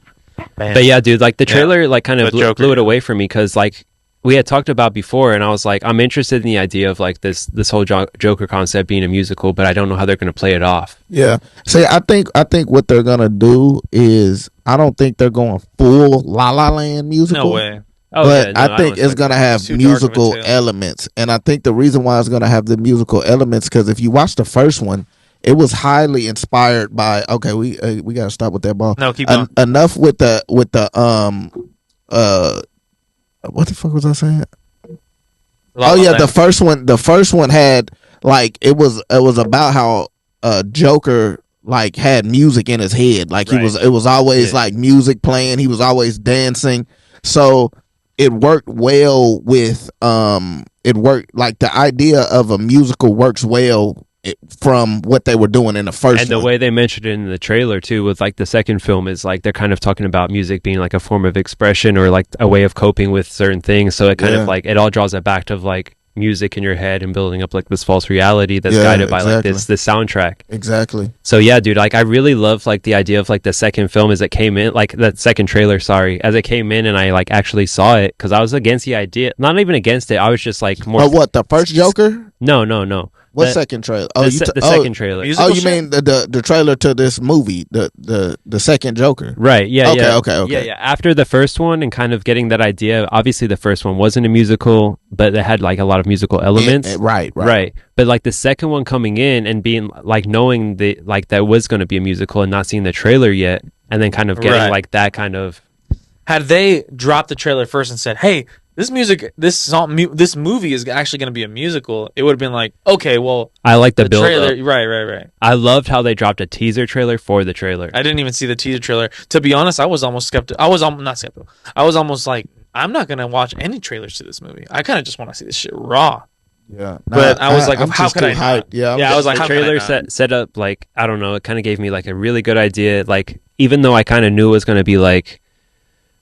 Bam. But yeah, dude, like the trailer, like kind of blew it away from me because like we had talked about before, and I was like, I'm interested in the idea of like this whole Joker concept being a musical, but I don't know how they're gonna play it off. Yeah. See, I think what they're gonna do is I don't think they're going full La La Land musical. No way. Oh, but yeah, no, I think it's going to have musical elements. And I think the reason why it's going to have the musical elements, because if you watch the first one, it was highly inspired by, okay, we got to stop with that ball. No, keep going. Enough with the what the fuck was I saying? The first one had, like, it was about how Joker, like, had music in his head. Like, it was always, like, music playing. He was always dancing. So it worked well with it worked like the idea of a musical works well from what they were doing in the first and the way they mentioned it in the trailer too with like the second film is like they're kind of talking about music being like a form of expression or like a way of coping with certain things, so it kind of like it all draws it back to like music in your head and building up like this false reality that's guided by like this soundtrack. Exactly. So yeah, dude, like I really love like the idea of like the second film as it came in, like that second trailer, as it came in and I like actually saw it because I was against the idea, not even against it, I was just like more. What, the first Joker? No. What second trailer? Oh, the second trailer. Oh, you mean the trailer to this movie, the second Joker? Right. Yeah. Okay. Yeah. After the first one and kind of getting that idea, obviously the first one wasn't a musical, but it had like a lot of musical elements. Right. But like the second one coming in and being like knowing like that was going to be a musical and not seeing the trailer yet, and then kind of getting like that kind of. Had they dropped the trailer first and said, "Hey, this movie is actually going to be a musical," it would have been like, okay, well, I like the build trailer. up. Right. I loved how they dropped a teaser trailer for the trailer. I didn't even see the teaser trailer. To be honest, I was almost skeptical. I was not skeptical. I was almost like, I'm not going to watch any trailers to this movie. I kind of just want to see this shit raw. Yeah, but I was like, how could I not? Yeah, I was like, the trailer set up like I don't know. It kind of gave me like a really good idea. Like even though I kind of knew it was going to be like,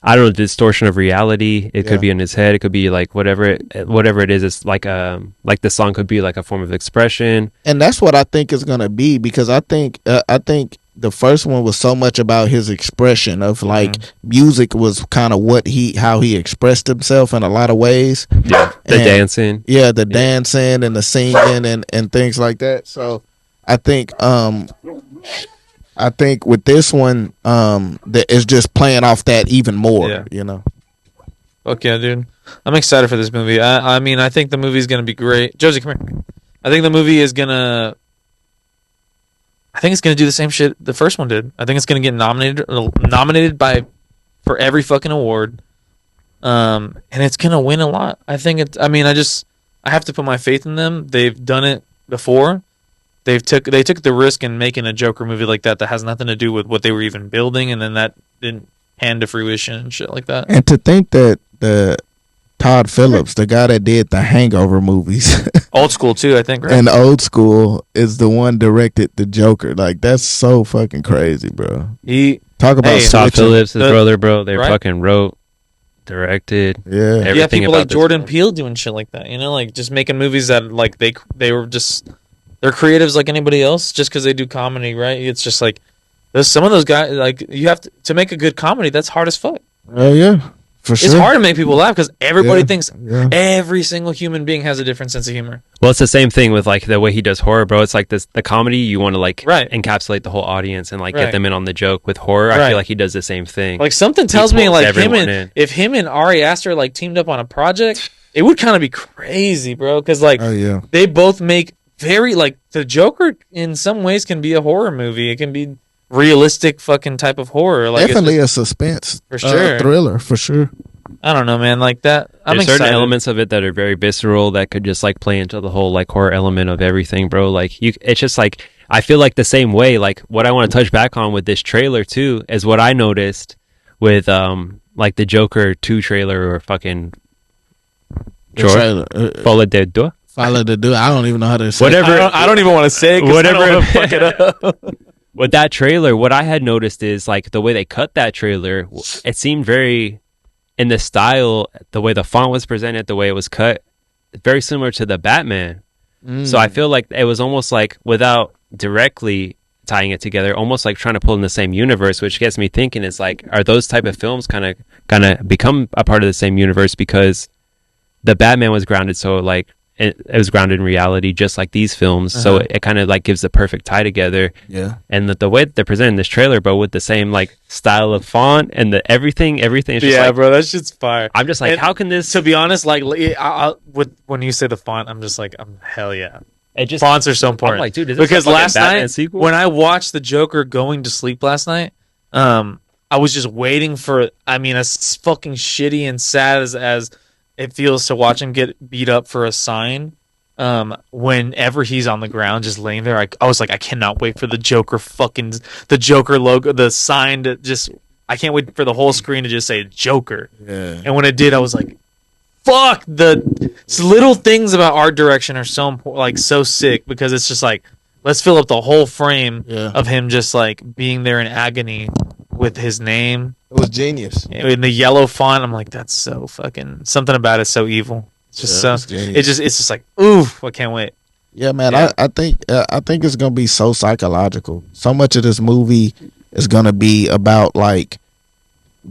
I don't know, distortion of reality. It could be in his head. It could be like whatever it is. It's like the song could be like a form of expression. And that's what I think it's gonna be, because I think the first one was so much about his expression of like music was kind of how he expressed himself in a lot of ways. Yeah, dancing. Yeah, the dancing and the singing and things like that. So I think with this one, that is just playing off that even more, you know. Okay, dude. I'm excited for this movie. I mean, I think the movie's going to be great. Josie, come here. I think the movie is going to... I think it's going to do the same shit the first one did. I think it's going to get nominated for every fucking award. And it's going to win a lot. I think I have to put my faith in them. They've done it before. they took the risk in making a Joker movie like that has nothing to do with what they were even building, and then that didn't hand to fruition and shit like that. And to think that the Todd Phillips, the guy that did the Hangover movies, Old School too, I think, right? and Old School, is the one directed the Joker. Like, that's so fucking crazy, bro. Talk about Todd switching. Phillips, his brother, bro. They Right? fucking wrote, directed, Yeah. everything Yeah, people about like this Jordan film. Peele doing shit like that. You know, like just making movies that like they were just they're creatives like anybody else. Just because they do comedy, right? It's just like there's some of those guys. Like you have to make a good comedy. That's hard as fuck. Yeah, for sure. It's hard to make people laugh because everybody Yeah, thinks yeah. every single human being has a different sense of humor. Well, it's the same thing with like the way he does horror, bro. It's like the comedy, you want to like Right. encapsulate the whole audience and like Right. get them in on the joke. With horror, I Right. feel like he does the same thing. Like something tells me pulls like everyone in. if him and Ari Aster like teamed up on a project, it would kind of be crazy, bro. Because like Oh yeah. they both make very like the Joker in some ways can be a horror movie. It can be realistic fucking type of horror. Like it's Definitely just- a suspense, For sure. thriller for sure. I don't know, man. Like that. I'm There's excited. certain elements of it that are very visceral that could just like play into the whole like horror element of everything, bro. Like it's just like I feel like the same way. Like what I want to touch back on with this trailer too is what I noticed with like the Joker 2 trailer or fucking The trailer, Folle de Deux. follow the dude. I don't even know how to say Whatever. I don't even want to say it 'cause I don't Whatever. wanna fuck it up. With that trailer, what I had noticed is like the way they cut that trailer, it seemed very in the style, the way the font was presented, the way it was cut, very similar to the Batman. So I feel like it was almost like without directly tying it together, almost like trying to pull in the same universe, which gets me thinking is like, are those type of films kind of become a part of the same universe because the Batman was grounded so like it was grounded in reality, just like these films. So it kind of like gives the perfect tie together. Yeah. And the way that they're presenting this trailer, but with the same like style of font and the everything is just Yeah, like, bro, that shit's fire. I'm just like, And how can this? To be honest, like with when you say the font, I'm just like, hell yeah. It just Fonts are so important. I'm like, dude, is this because a fucking last Batman night sequel? when I watched the Joker going to sleep last night, I was just waiting for. I mean, as fucking shitty and sad as it feels to watch him get beat up for a sign. Whenever he's on the ground just laying there, I was like, I cannot wait for the Joker logo, the sign to just. I can't wait for the whole screen to just say Joker. Yeah. And when it did, I was like, fuck, the little things about art direction are so important, like so sick, because it's just like, let's fill up the whole frame Yeah. of him just like being there in agony with his name It was genius. in the yellow font. I'm like, that's so fucking, something about it so evil. It's just Yeah, it's so, genius. it's just like, oof, I can't wait. Yeah, man. Yeah. I think it's gonna be so psychological. So much of this movie is gonna be about like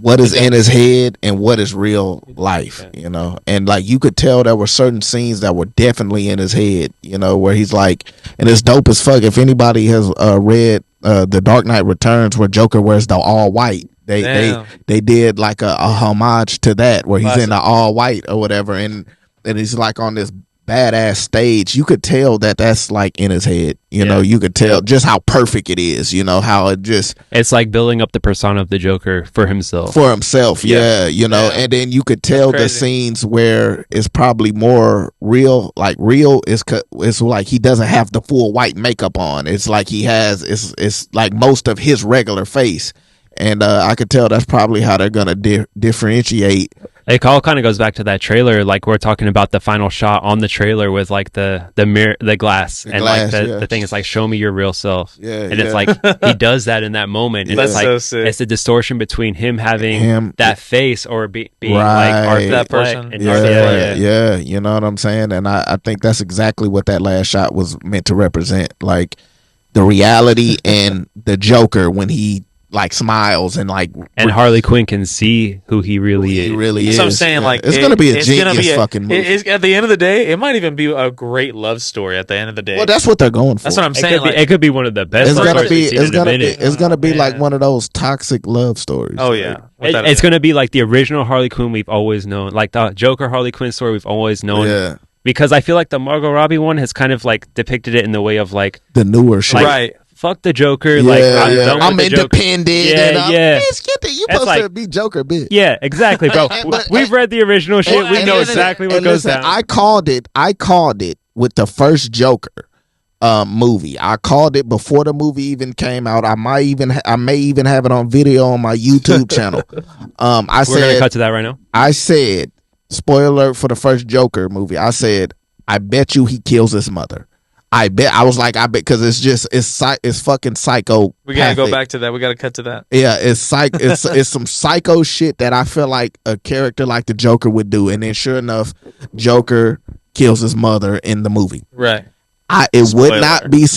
what is in his head and what is real life, you know. And like you could tell there were certain scenes that were definitely in his head, you know, where he's like, and it's dope as fuck. If anybody has read The Dark Knight Returns, where Joker wears the all white, Damn. they did like a homage to that, where he's in the all white or whatever, and he's like on this badass stage. You could tell that that's like in his head, you know. You could tell just how perfect it is, you know, how it just It's like building up the persona of the Joker for himself. for himself, yeah, you know. And then you could tell the crazy. scenes where it's probably more real, like real is it's like he doesn't have the full white makeup on. It's like he has it's like most of his regular face. And I could tell that's probably how they're gonna differentiate. It all kind of goes back to that trailer, like we're talking about the final shot on the trailer with like the mirror, the glass, and glass, like yeah. the thing is like, show me your real self. Yeah, and yeah. it's like he does that in that moment, and That's it's like so sick. it's the distortion between him having that face or being Right. like art That person. and Yeah, you know what I'm saying? And I think that's exactly what that last shot was meant to represent. Like the reality and the Joker when he like smiles and like and Harley Quinn can see who he really is. he really That's is. what I'm saying. Yeah. Like it's gonna be a it's gonna genius be fucking movie. At the end of the day, it might even be a great love story. At the end of the day, Well, that's what they're going for. that's what I'm It saying. could, be, like, it could be one of the best. It's love gonna stories be we've seen it's in a gonna be minute. it's gonna be like man. one of those toxic love stories. oh yeah, without a It's doubt. going to be like the original Harley Quinn we've always known, like the Joker Harley Quinn story we've always known. Yeah, Because I feel like the Margot Robbie one has kind of like depicted it in the way of like, the newer shit. like right. fuck the Joker, Yeah, like I'm yeah. done with I'm the Joker. independent. Yeah, and I'm, yeah. Bitch, get the, you That's supposed to like- be Joker, bitch. Yeah, exactly, bro. But- We've read the original shit. We And know listen, exactly what and goes listen, down. I called it with the first Joker. movie. I called it before the movie even came out. I may even have it on video on my YouTube channel. We're gonna cut to that right now. I said, spoiler alert for the first Joker movie. I said, I bet you he kills his mother. I bet because it's fucking psycho. We gotta go back to that. We gotta cut to that. Yeah, it's some psycho shit that I feel like a character like the Joker would do, and then sure enough, Joker kills his mother in the movie. Right. I will not be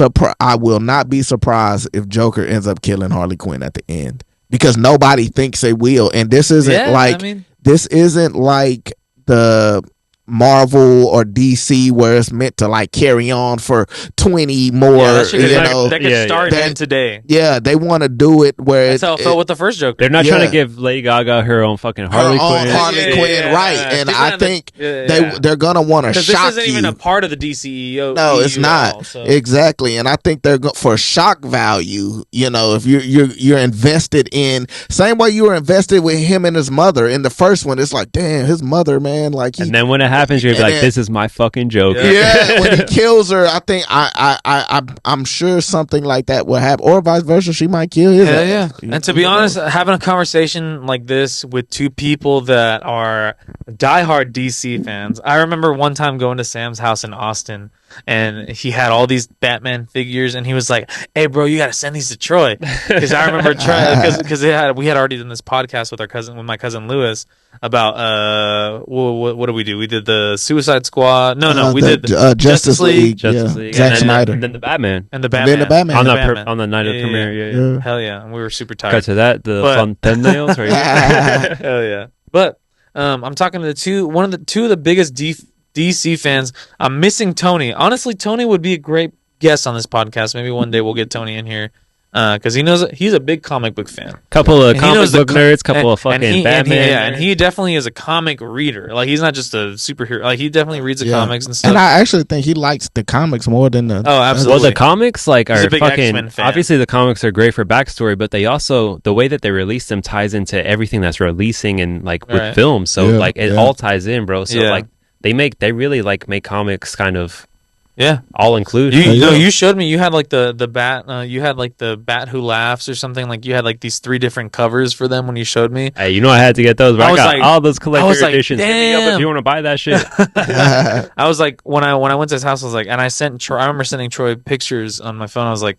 surprised if Joker ends up killing Harley Quinn at the end, because nobody thinks they will, and this isn't like the Marvel or DC where it's meant to like carry on for 20 more. That could start in today. Yeah, they want to do it where that's how it felt with the first Joker. They're not trying to give Lady Gaga her own fucking Harley Quinn. Right? And I think they're gonna want to shock you. This isn't even a part of the DCEU. No, it's not exactly. And I think they're for shock value. You know, if you're invested in same way you were invested with him and his mother in the first one. It's like, damn, his mother, man. Like, and then when it happens, you're like, this is my fucking Joker. Yeah, when he kills her, I think I'm sure something like that will happen, or vice versa. She might kill his ass. Yeah. And to be honest, having a conversation like this with two people that are diehard DC fans, I remember one time going to Sam's house in Austin, and he had all these Batman figures, and he was like, "Hey, bro, you got to send these to Troy," because I remember because we had already done this podcast with my cousin Lewis about what did we do? We did the Suicide Squad. We did Justice League. Zack Snyder, and then the Batman, on the night of the premiere. Yeah. Hell yeah, and we were super tired. Cut to that, fun thumbnails. Right? Hell yeah, but I'm talking to two of the biggest DC fans. I'm missing Tony. Honestly, Tony would be a great guest on this podcast. Maybe one day we'll get Tony in here because he's a big comic book fan. Couple of comic book nerds, couple of fucking Batman. And he definitely is a comic reader. Like, he's not just a superhero. Like, he definitely reads the comics and stuff. And I actually think he likes the comics more than the. Oh, absolutely. Well, the comics are fucking. X-Men fan. Obviously, the comics are great for backstory, but they also the way that they release them ties into everything that's releasing and like with film. So it all ties in, bro. So like they really like make comics kind of. Yeah, all include. You showed me. You had like the bat. You had like the Bat Who Laughs or something. Like, you had like these 3 different covers for them when you showed me. Hey, I had to get those. But I got all those collector editions. Hit me up if you want to buy that shit. I was like, when I went to his house, I was like, and I remember sending Troy pictures on my phone. I was like,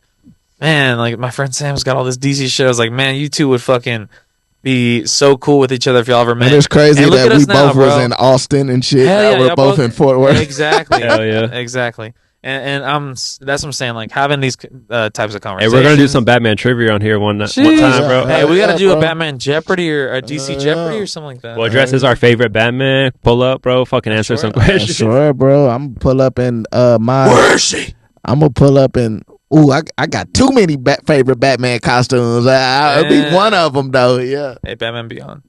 man, like, my friend Sam's got all this DC shit. I was like, man, you two would fucking be so cool with each other if y'all ever met. And it's crazy that we both was in Austin and shit. We're both in Fort Worth. Exactly. Hell yeah. Exactly. And that's what I'm saying. Like, having these types of conversations. Hey, we're gonna do some Batman trivia on here one time, bro. Hey, we gotta do a Batman Jeopardy or a DC Jeopardy or something like that. Well, dress as our favorite Batman. Pull up, bro. Fucking answer some questions. Sure, bro. I'm gonna pull up in my. Where is she? I'm gonna pull up in. Ooh, I got too many favorite Batman costumes. I'll be one of them, though. Yeah. Hey, Batman Beyond.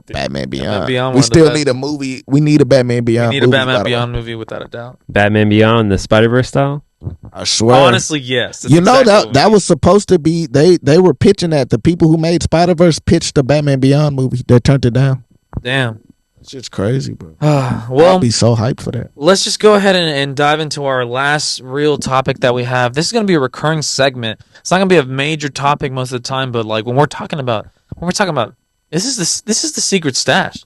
Batman Beyond. We still need a movie. We need a Batman Beyond. We need a Batman Beyond movie without a doubt. Batman Beyond, the Spider-Verse style. I swear. Honestly, yes. You know that was supposed to be. They were pitching that. The people who made Spider-Verse pitched the Batman Beyond movie. They turned it down. Damn. It's just crazy, bro. Well, I'd be so hyped for that. Let's just go ahead and dive into our last real topic that we have. This is going to be a recurring segment. It's not going to be a major topic most of the time, but like when we're talking about this is the secret stash.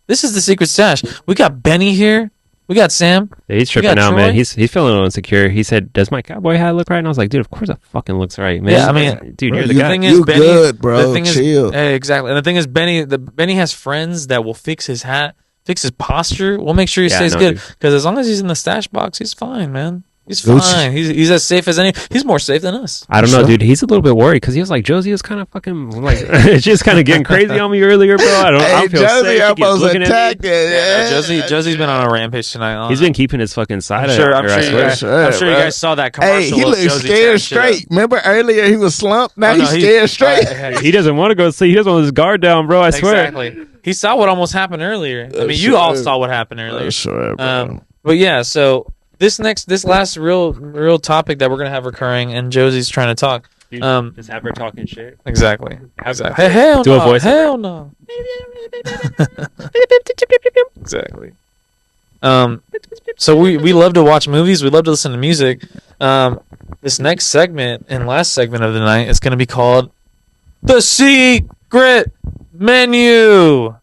This is the secret stash. We got Benny here. We got Sam. Yeah, he's tripping out, man. He's feeling a little insecure. He said, "Does my cowboy hat look right?" And I was like, "Dude, of course it fucking looks right, man." Yeah, I mean, dude, bro, you're the guy. Thing is, Benny, good, bro. The thing Chill. Is, exactly. And the thing is, Benny has friends that will fix his hat, fix his posture. We'll make sure he stays good. Because as long as he's in the stash box, he's fine, man. He's fine. He's as safe as any. He's more safe than us. I don't know, dude. He's a little bit worried because he was like, Josie is kind of fucking like, it's just kind of getting crazy on me earlier, bro. I don't feel Josie safe. almost attacked it. Josie's been on a rampage tonight. He's been keeping his fucking side. I'm sure you guys saw that commercial. Hey, he looks scared straight. Remember earlier he was slumped. Now he's scared straight. He doesn't want to go sleep. He doesn't want his guard down, bro. I swear. Exactly. He saw what almost happened earlier. I mean, you all saw what happened earlier. Sure, bro. But yeah, so. This last real topic that we're gonna have recurring, and Josie's trying to talk. Just have her talking shit. Exactly. Hey, hell do no. A voice. Hell no. Exactly. So we love to watch movies. We love to listen to music. This next segment and last segment of the night is going to be called The Secret Menu.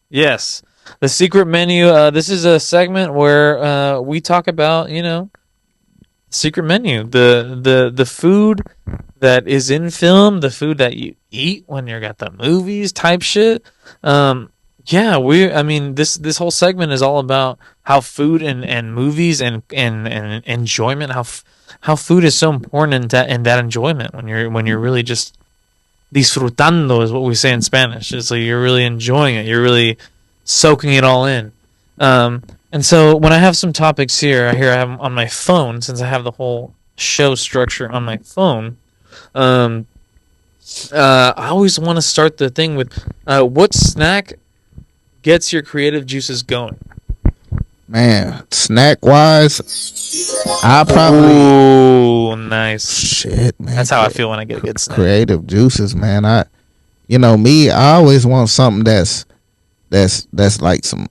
Yes, The Secret Menu. This is a segment where we talk about, secret menu, the food that is in film, the food that you eat when you're at the movies type shit. This whole segment is all about how food and movies and enjoyment, how food is so important in that enjoyment when you're really just disfrutando is what we say in Spanish. It's like you're really enjoying it, you're really soaking it all in. And so when I have some topics here I have them on my phone, since I have the whole show structure on my phone. I always want to start the thing with what snack gets your creative juices going? Man, snack wise, I probably. Ooh, nice. Shit, man. That's how I feel when I get a good snack. Creative juices, man. I always want something that's like some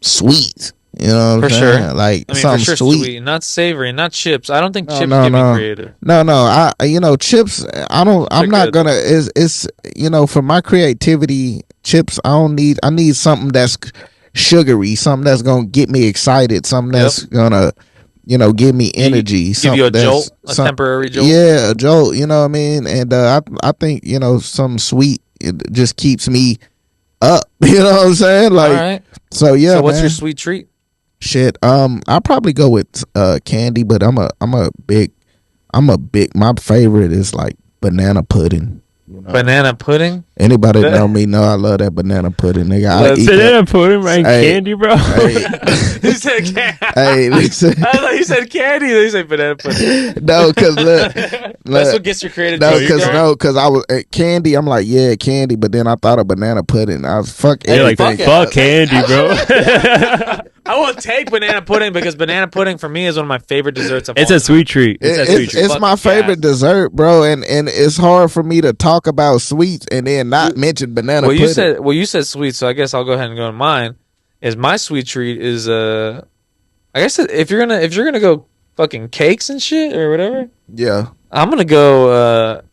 sweets. You know what I'm saying? Sure. Like something for sure sweet, not savory, not chips. I don't think chips get me creative. No. Chips. I'm not gonna. It's for my creativity, chips. I need something that's sugary, something that's gonna get me excited, something that's gonna give me energy, give you a jolt, a temporary jolt. Yeah, a jolt. You know what I mean? And I think something sweet, it just keeps me up. You know what I'm saying? Like, all right. So yeah. So what's your sweet treat? Shit. I'll probably go with candy, but I'm a big. My favorite is like banana pudding. Banana pudding? Anybody that know me know I love that banana pudding, nigga. I eat banana pudding, right? Candy, bro. Hey. He said candy. Hey, listen. I thought you said candy. Then you said banana pudding. No, because look, that's what gets your creative. Because I was at candy. I'm like, yeah, candy, but then I thought of banana pudding. I was fuck candy, bro. I will take banana pudding because banana pudding for me is one of my favorite desserts of all time. It's a sweet treat. It's my favorite dessert, bro, and it's hard for me to talk about sweets and then not mention banana pudding. You said sweet, so I guess I'll go ahead and go to mine. Is my sweet treat is I guess if you're gonna go fucking cakes and shit or whatever. Yeah. I'm gonna go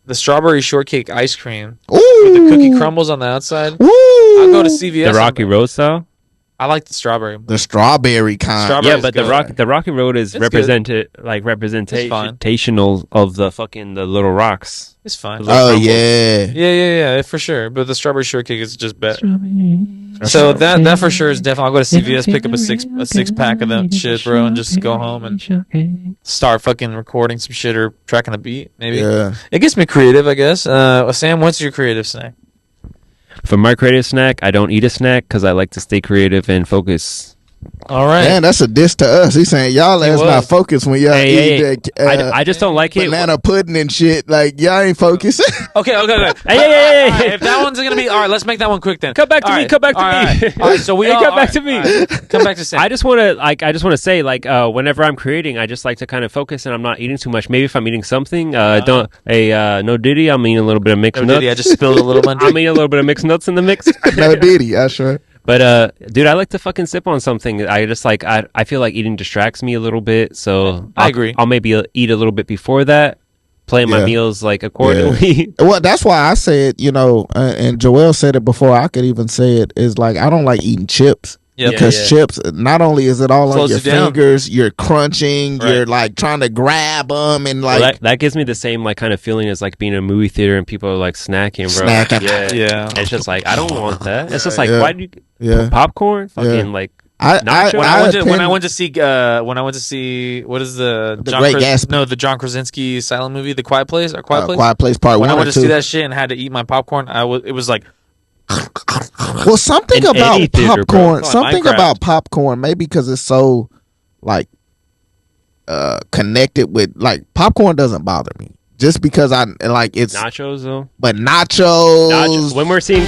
the strawberry shortcake ice cream. Ooh. With the cookie crumbles on the outside. Woo. I'll go to CVS. The Rocky Road style? I like the strawberry. The strawberry kind. Yeah, but the Rocky Road is representational of the little rocks. It's fine. Oh yeah. Yeah, for sure. But the strawberry shortcake is just better. So that for sure is definitely. I'll go to CVS, pick up a six pack of that shit, bro, and just go home and start fucking recording some shit or tracking a beat. Maybe. Yeah. It gets me creative, I guess. Sam, what's your creative snack? For my creative snack, I don't eat a snack because I like to stay creative and focus. All right. Man, that's a diss to us. He's saying y'all ass not focused when y'all eat that. I just don't like banana pudding and shit. Like y'all ain't focused. Okay. Hey. If that one's gonna be all right, let's make that one quick then. Come back to me. All right. So we all come back to me. Come back to Sam. I just want to say whenever I'm creating, I just like to kind of focus and I'm not eating too much. Maybe if I'm eating something, no Diddy. I'm eating a little bit of mixed nuts. Diddy, I just spilled a little bunch. I'm eating a little bit of mixed nuts in the mix. No Diddy, I sure. But dude, I like to fucking sip on something. I just like I feel like eating distracts me a little bit, so I agree. I'll maybe eat a little bit before that, plan my meals like accordingly. Yeah. Well, that's why I said, and Joel said it before I could even say it, is like I don't like eating chips. Yep. Because chips, not only is it all on your down. fingers, you're crunching, Right. you're like trying to grab them and like. Well, that gives me the same like kind of feeling as like being in a movie theater and people are like snacking, bro. Snacking. Yeah. It's just like I don't want that. It's just like Yeah. why do you Yeah. popcorn? Fucking like. When I went to see what is the John Great Gatsby? No, the John Krasinski silent movie, The Quiet Place. Quiet Place Part When 1 I went or to 2. see that shit and had to eat my popcorn, it was like. Well, something In about any theater, bro. popcorn. It's Something like Minecraft. about popcorn. Maybe because it's so like connected with like popcorn doesn't bother me. Just because I like it's Nachos though. but nachos. When we're seeing.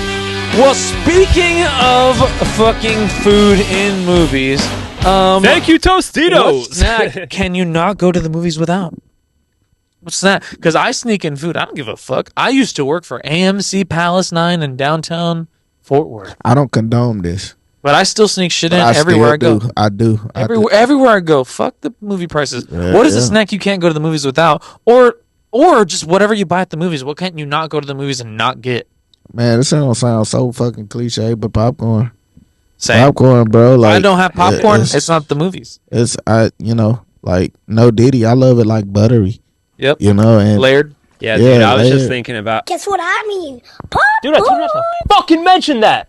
Well, speaking of fucking food in movies, Thank you, Tostitos. what snack can you not go to the movies without? What's that? Because I sneak in food. I don't give a fuck. I used to work for AMC Palace 9 in downtown Fort Worth. I don't condone this. But I still sneak shit in I everywhere I still go. I do. Everywhere I go. Fuck the movie prices. Yeah, What is a snack you can't go to the movies without? Or just whatever you buy at the movies. What can't you not go to the movies and not get? Man, this don't sound so fucking cliche, but popcorn. Same. Popcorn, bro. If Like I don't have popcorn, it's, it's not the movies. like no Diddy. I love it like buttery. Yep. You know, and Layered. Yeah, Yeah, dude, I was just later. thinking about. Guess what I mean? Dude, I told you not to fucking mention that.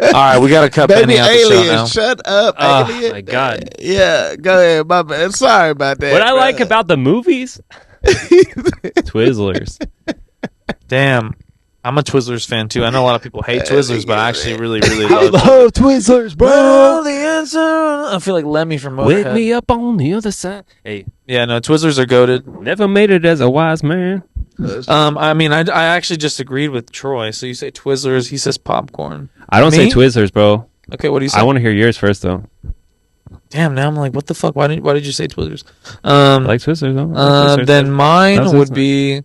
All right, we got to cut baby Benny out the show alien, now. shut up, Oh alien. my god. Yeah, go ahead, my bad. Sorry about that. What I bro. like about the movies, Twizzlers. Damn. I'm a Twizzlers fan too. I know a lot of people hate Twizzlers, but I actually really, really love Twizzlers, Well, the answer. I feel like Lemmy from Wake Motorhead. me up on the other side. Hey, Yeah, no, Twizzlers are goated. never made it as a wise man. I mean, I actually just agreed with Troy. So you say Twizzlers, he says popcorn. I don't say Me? Twizzlers, bro. Okay, what do you say? I want to hear yours first, though. Damn, now I'm like, what the fuck? Why did you say Twizzlers? I like Twizzlers, though. I like Twizzlers. Then mine That's would it. be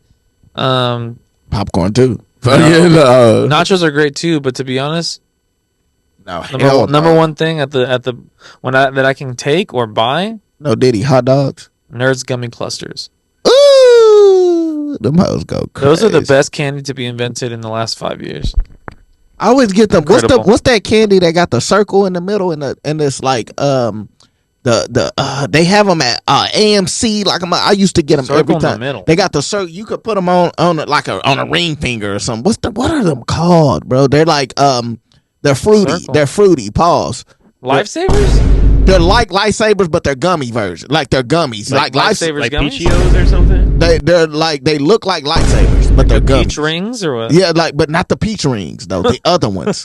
popcorn too? No. Nachos are great too, but to be honest, no, hell number no. one thing at the that I can take or buy, No Diddy hot dogs. Nerds gummy clusters. Ooh, them hoes go crazy. Those are the best candy to be invented in the last 5 years. I always get them. Incredible. What's that candy that got the circle in the middle and it's like they have them at AMC. Like I used to get them Circle every in the time. middle. They got the circle. You could put them on a ring finger or something. What are them called, bro? They're like they're fruity. Circle. They're fruity. Pause. Lifesavers? They're like Lifesavers, but they're gummy version. Like they're gummies. Like Lifesavers Like gummies? Peachios or something? They're like they look like Lifesavers, but they're gummies. Peach rings or what? Yeah, but not the peach rings though. The other ones.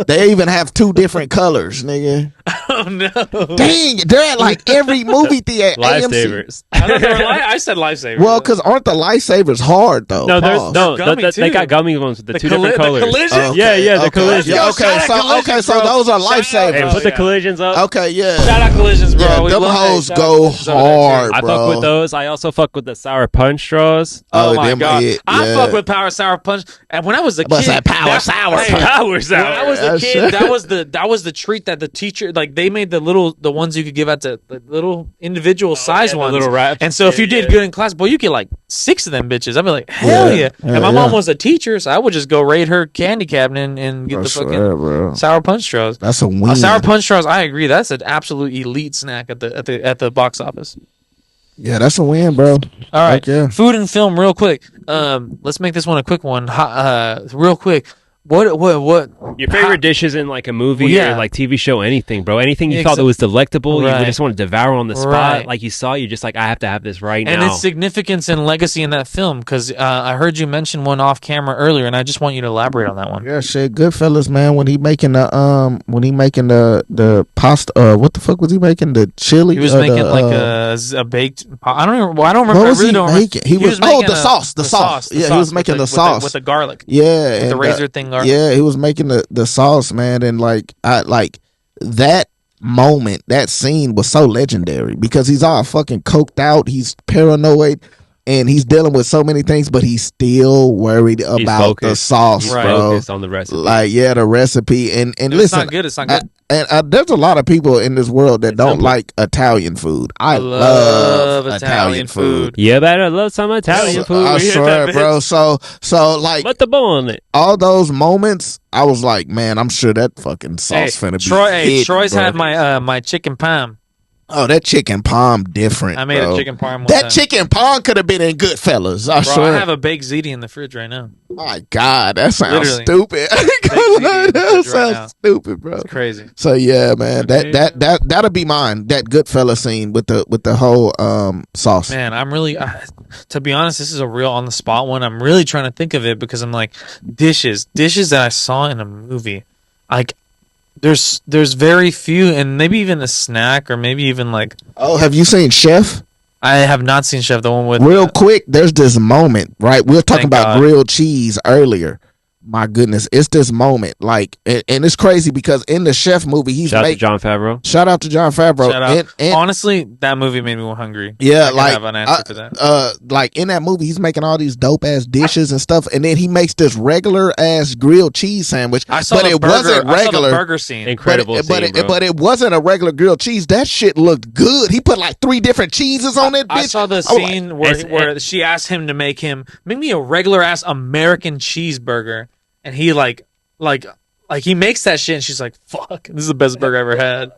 They even have 2 different colors, nigga. Oh no! Dang, they're at like every movie theater. AMC. Lifesavers. I thought they were I said Lifesavers. Well, because aren't the Lifesavers hard though? No, there's Pause. no. Gummy, They got too. gummy ones with the two colli- different the colors. collision? Yeah, the okay. collision. Yeah, Let's go. okay, Shout out Collisions, so bro. those are Shout out, Lifesavers. Hey, bro. put the yeah. collisions up. Okay, yeah. Shout out collisions, bro. Yeah, We them love hoes that. go Shout out Collisions over there, too. hard. I bro. fuck with those. I also fuck with the sour punch straws. Oh my them- god! yeah, I yeah. fuck with Power Sour Punch, and when I was a What's kid, that Power Sour hey, Punch? Power When sour. I was a That's kid, it. that was the treat that the teacher they made the ones you could give out to the little individual size the ones. little wraps. And so if you did good in class, boy, you get like 6 of them bitches. I'd be like, hell yeah! Yeah, And my mom yeah. was a teacher, so I would just go raid her candy cabinet and get I the fucking swear, bro. sour punch straws. That's a win. Sour punch straws, I agree. That's an absolute elite snack at the box office. Yeah, that's a win, bro. All right, Heck yeah. food and film, real quick. Let's make this one a quick one. Real quick. What? Your favorite dishes in like a movie Well, yeah. or like TV show, anything, bro. Anything you Yeah, thought that was delectable, you Right. would just want to devour on the spot. Right. Like you saw, you're just like, I have to have this right And now. its significance and legacy in that film, because I heard you mention one off camera earlier, and I just want you to elaborate on that one. Yeah, shit. Goodfellas, man. When he making the pasta. What the fuck was he making? The chili. He was making like a baked. I don't remember. What I was really he don't making? remember. He was making the sauce. The sauce. Yeah, he was making the sauce with the garlic. Yeah, With the and, razor thing garlic. Yeah, he was making the sauce, man, and I that moment, that scene was so legendary because he's all fucking coked out, he's paranoid, and he's dealing with so many things, but he's still worried about the sauce, He's Right. bro. focused on the recipe. Like, yeah, the recipe, and It's listen, not good. It's not good. and there's a lot of people in this world that don't simple. like Italian food. I love love Italian food. You better love some Italian food. I We hit swear, that bro. bitch. So like Put the bow on it. all those moments, I was like, man, I'm sure that fucking sauce finna be. Troy's bro. had my chicken palm. Oh, that chicken palm different. I made bro. a chicken palm. One That time. chicken palm could have been in Goodfellas. I Bro, swear. I have a baked ziti in the fridge right now. My God, that sounds Literally. stupid. ziti in the That fridge sounds right now. stupid, bro. It's crazy. So yeah, man, that'll be mine. That Goodfellas scene with the whole sauce. Man, I'm really, to be honest, this is a real on the spot one. I'm really trying to think of it because I'm like, dishes that I saw in a movie. Like, there's very few, and maybe even a snack, or maybe even like, Oh, have you seen Chef? I have not seen Chef, the one with Real quick, there's this moment, right? We were talking Thank about God. grilled cheese earlier, my goodness, it's this moment. Like, and it's crazy because in the Chef movie, he's Shout out to Jon Favreau. Shout out to Jon Favreau. Shout out. And Honestly, that movie made me hungry. yeah, I like have an answer to that. like in that movie, he's making all these dope ass dishes and stuff, and then he makes this regular ass grilled cheese sandwich. I saw but the it burger. wasn't I saw regular. the burger scene. Incredible scene, bro. But it wasn't a regular grilled cheese. That shit looked good. He put like 3 different cheeses on it. Bitch. I saw the scene where she asked him to make me a regular ass American cheeseburger, and he like he makes that shit, and she's like, "Fuck, this is the best burger I ever had."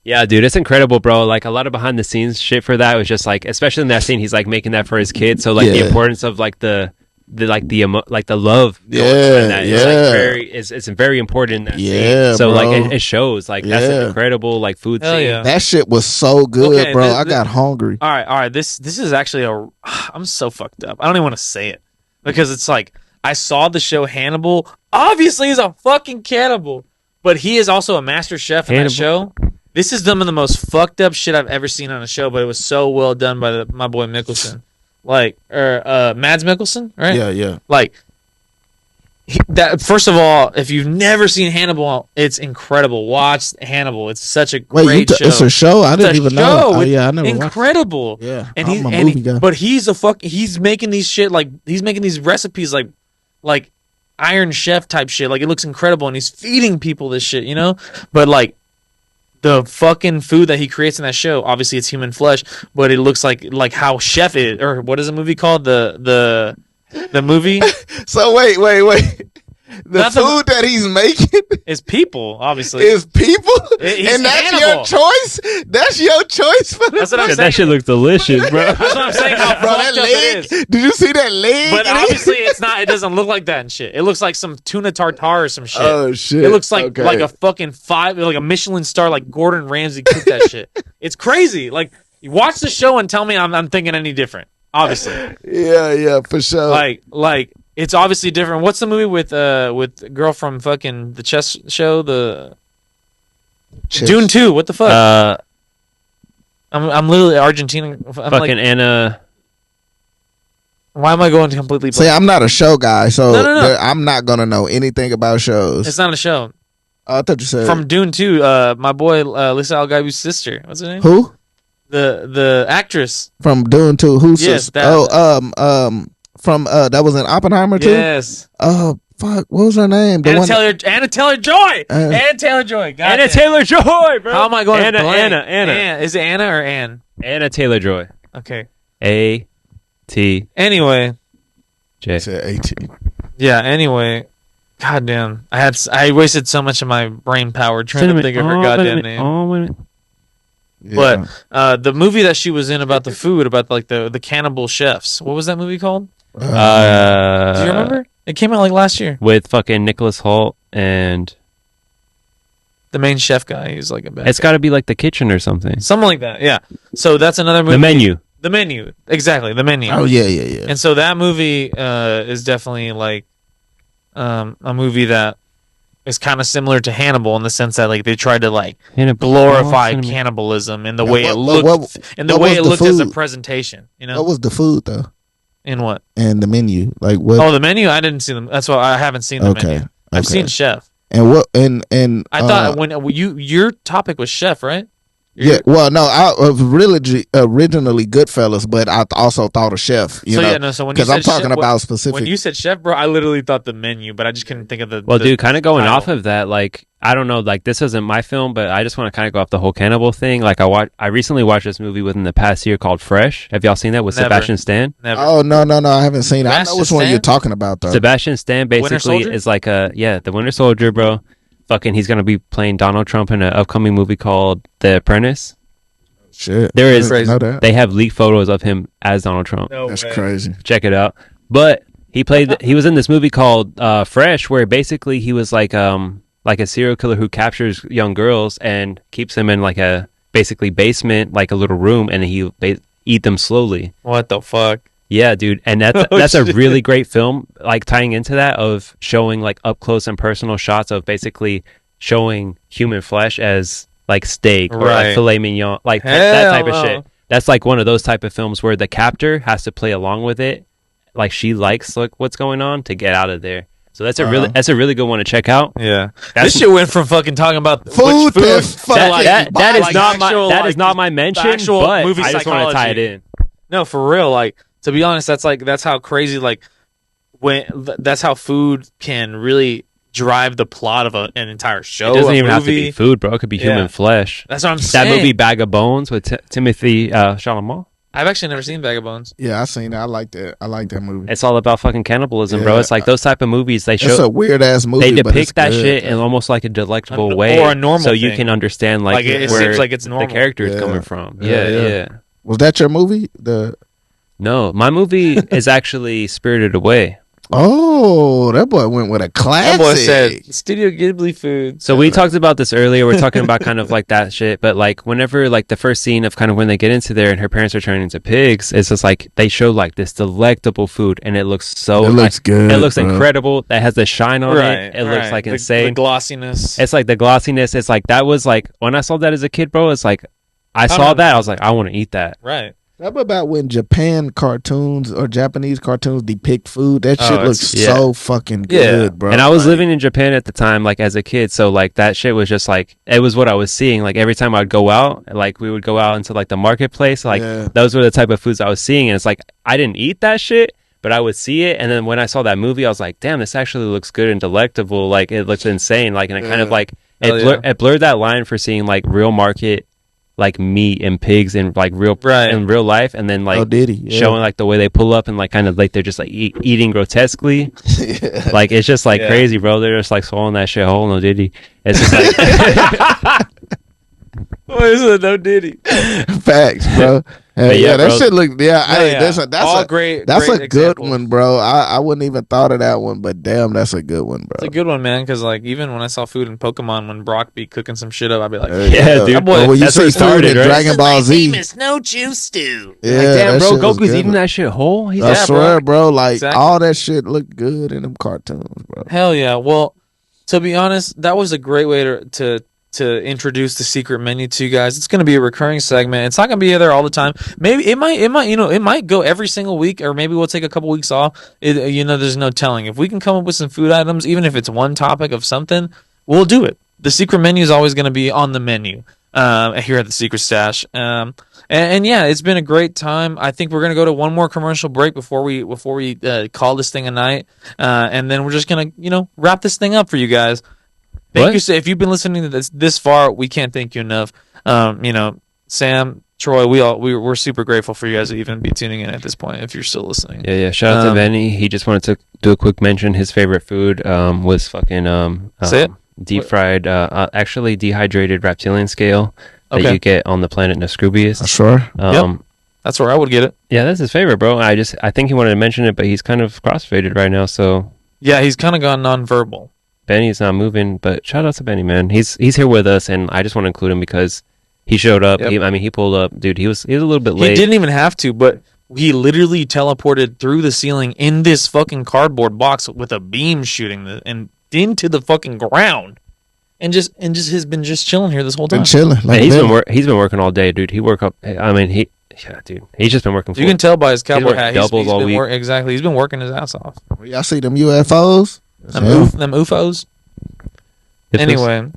Yeah, dude, it's incredible, bro. Like a lot of behind the scenes shit for that was just like, especially in that scene, he's like making that for his kid. So like the importance of like the love. It's very important in that scene. So bro. like it shows like that's an incredible like food Hell scene. yeah. That shit was so good, Okay, bro. I got hungry. All right. This is actually I'm so fucked up. I don't even want to say it because it's like I saw the show Hannibal. Obviously, he's a fucking cannibal, but he is also a master chef in that show. This is some of the most fucked up shit I've ever seen on a show, but it was so well done by my boy Mikkelsen, Mads Mikkelsen, right? Yeah. Like that. First of all, if you've never seen Hannibal, it's incredible. Watch Hannibal. It's such a great show. It's a show. I didn't even know. Oh yeah, I never incredible. Watched it. Yeah, and I'm a movie guy. But he's making these shit he's making these recipes like Iron Chef type shit. Like it looks incredible, and he's feeding people this shit, you know. But like the fucking food that he creates in that show, obviously it's human flesh, but it looks like how Chef is, or what is the movie called? The movie. So wait. The food that he's making is people, obviously. Is people, and that's Hannibal. your choice. That's your choice for That's what I'm saying. That shit looks delicious, bro. That's what I'm saying. How bro, fucked that up it leg. is. Did you see that leg? But obviously, it's not. It doesn't look like that and shit. It looks like some tuna tartare or some shit. Oh shit! It looks like a fucking like a Michelin star, like Gordon Ramsay cooked that shit. It's crazy. Like you watch the show and tell me I'm thinking any different. Obviously. Yeah, for sure. Like it's obviously different. What's the movie with the girl from fucking the chess show? The Dune 2. What the fuck? I'm literally Argentina. I'm fucking like, Anna. Why am I going to completely? See, I'm not a show guy, so No. I'm not gonna know anything about shows. It's not a show. Oh, I thought you said From Dune 2. My boy Lisa Al Gaibu's sister. What's her name? who? The actress. From Dune 2. Who's Yes, that. from that was in Oppenheimer too. Yes. Oh fuck, what was her name? Anna Taylor-Joy. Anna Taylor-Joy. Anna Taylor-Joy, bro. How am I going? Anna. Is it Anna or Ann? Anna Taylor-Joy. Okay. A-T-J. Anyway. Said 18. Yeah. Anyway. Goddamn. I wasted so much of my brain power trying to think of her goddamn name. Oh, wait a minute. Yeah. But the movie that she was in about the food, about like the cannibal chefs. What was that movie called? Do you remember? It came out like last year. With fucking Nicholas Hoult and the main chef guy. He's like a bad. It's got to be like The Kitchen or something. Something like that. Yeah. So that's another movie. The Menu. The Menu. Exactly. The Menu. Oh yeah. And so that movie is definitely like a movie that is kind of similar to Hannibal in the sense that like they tried to like glorify cannibalism in the way it looked as a presentation. You know, what was the food though? In what? And the menu, like what? Oh, the Menu. I didn't see them. That's why I haven't seen the Menu. I've seen Chef. And what? And I thought when your topic was Chef, right? Yeah, well, no, I was really originally Goodfellas, but I also thought of Chef. So when because I'm talking about specific. When you said Chef, bro, I literally thought the Menu, but I just couldn't think of the. Well, dude, kind of going title. off of that, like I don't know, like this isn't my film, but I just want to kind of go off the whole cannibal thing. Like I recently watched this movie within the past year called Fresh. Have y'all seen that with Sebastian Stan? Never. Oh no, I haven't seen it. I know which one you're talking about though. Sebastian Stan basically is like the Winter Soldier, bro. Fucking, he's gonna be playing Donald Trump in an upcoming movie called The Apprentice. Shit, there is. They have leaked photos of him as Donald Trump. No That's crazy. Check it out. But he played. He was in this movie called Fresh, where basically he was like a serial killer who captures young girls and keeps them in like a basically basement, like a little room, and he eat them slowly. What the fuck? Yeah, dude, and that's a really great film. Like tying into that of showing like up close and personal shots of basically showing human flesh as like steak or like filet mignon, like that type of shit. That's like one of those type of films where the captor has to play along with it, like she likes like what's going on to get out of there. So that's a really good one to check out. Yeah, this shit went from fucking talking about food which to food fucking that is like not actual, my like, not my mention, actual but movie I just want to tie it psychology. in. No, for real. Like, to be honest, that's how crazy. Like, that's how food can really drive the plot of an entire show. It doesn't a even have to movie. be food, bro. It could be human flesh. That's what I'm That saying. movie Bag of Bones with Timothy Chalamet. I've actually never seen Bag of Bones. Yeah, I seen that. I like that. I like that movie. It's all about fucking cannibalism, bro. Yeah. It's like those type of movies. They It's show a weird ass movie. they but it's depict that good, shit in man. almost like a delectable Or way, a normal so you thing. can understand Like, it where seems like it's normal. the character is Yeah. coming from. Yeah, Yeah, yeah. Was that your movie? No, my movie is actually Spirited Away. Oh, that boy went with a classic. That boy said Studio Ghibli food. So we talked about this earlier. We're talking about kind of like that shit, but like whenever like the first scene of kind of when they get into there and her parents are turning into pigs, it's just like they show like this delectable food and it looks so It looks like, good. It looks bro. incredible. That has the shine on it. It looks like the insane. glossiness. It's like the glossiness. It's like that was like when I saw that as a kid, bro. It's like I saw that I was like I want to eat that. Right. How about when Japan cartoons or Japanese cartoons depict food? That shit Oh, looks so fucking good, bro. And I was living in Japan at the time, like as a kid, so like that shit was just like it was what I was seeing. Like every time I'd go out, like we would go out into like the marketplace, like those were the type of foods I was seeing, and it's like I didn't eat that shit, but I would see it, and then when I saw that movie, I was like, damn, this actually looks good and delectable. Like it looks insane. Like and it kind of like it blurred that line for seeing like real market. Like meat and pigs and like real in real life, and then like showing like the way they pull up and like kind of like they're just like eating grotesquely. Like it's just like crazy, bro. They're just like swallowing that shit whole. No Diddy. It's just like what is it? No Diddy. Facts, bro. Yeah, that bro. shit look. That's great. That's great a good examples. one, bro. I wouldn't even thought of that one, but damn, that's a good one, bro. It's a good one, man. Because like even when I saw food in Pokemon, when Brock be cooking some shit up, I'd be like, yeah, dude. that boy, Well, when you that's what see he started, food in right? Dragon Ball Z, famous no juice stew. yeah, Like, damn, that bro, shit was Goku's good. eating that shit whole. He's I swear, bro. Like Exactly. all that shit looked good in them cartoons, bro. hell yeah. Well, to be honest, that was a great way to introduce the secret menu to you guys. It's going to be a recurring segment. It's not going to be there all the time. Maybe it might go every single week, or maybe we'll take a couple weeks off. There's no telling. If we can come up with some food items, even if it's one topic of something, we'll do it. The secret menu is always going to be on the menu here at the Secret Stash. And yeah, it's been a great time. I think we're going to go to one more commercial break before we call this thing a night. And then we're just going to, wrap this thing up for you guys. Thank you. If you've been listening to this far, we can't thank you enough. Sam, Troy, we're super grateful for you guys to even be tuning in at this point. If you're still listening, Yeah. Shout out to Benny. He just wanted to do a quick mention. His favorite food was fucking Say it. deep fried, actually dehydrated reptilian scale that Okay. you get on the planet Nascrubius. Sure. that's where I would get it. Yeah, that's his favorite, bro. I think he wanted to mention it, but he's kind of crossfaded right now, so Yeah, he's kind of gone nonverbal. Benny's not moving. But shout out to Benny, man. He's here with us, and I just want to include him because he showed up. Yep. He pulled up, dude. He was a little bit late. He didn't even have to, but he literally teleported through the ceiling in this fucking cardboard box with a beam shooting and into the fucking ground, and just has been just chilling here this whole time. Been chilling. Man, Like he's been working all day, dude. He work up. I mean, dude. He's just been working. You can tell by his cowboy worked hat. doubles all week. Exactly. He's been working his ass off. y'all see them UFOs? Them UFOs. It was- Anyway,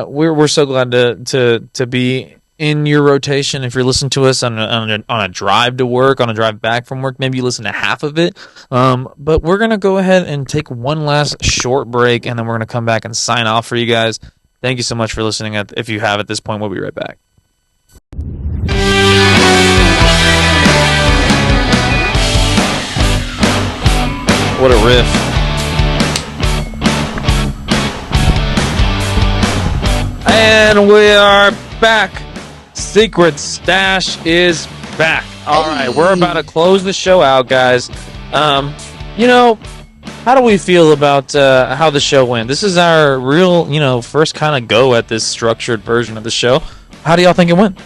we're so glad to be in your rotation. If you're listening to us on a drive to work, on a drive back from work, maybe you listen to half of it. But we're gonna go ahead and take one last short break, and then we're gonna come back and sign off for you guys. Thank you so much for listening. If you have at this point, we'll be right back. What a riff. And we are back. Secret Stash is back. All right, we're about to close the show out, guys. How do we feel about how the show went? This is our real, first kind of go at this structured version of the show. How do y'all think it went?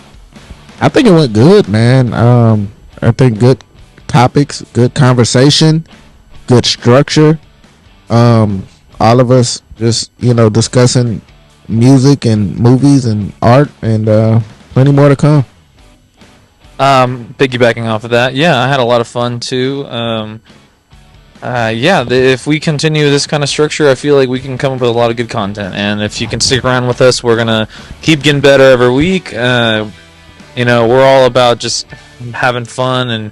I think it went good, man. I think good topics, good conversation, good structure. All of us just discussing music and movies and art, and plenty more to come. Piggybacking off of that, yeah, I had a lot of fun too. if we continue this kind of structure, I feel like we can come up with a lot of good content. And if you can stick around with us, we're gonna keep getting better every week. We're all about just having fun and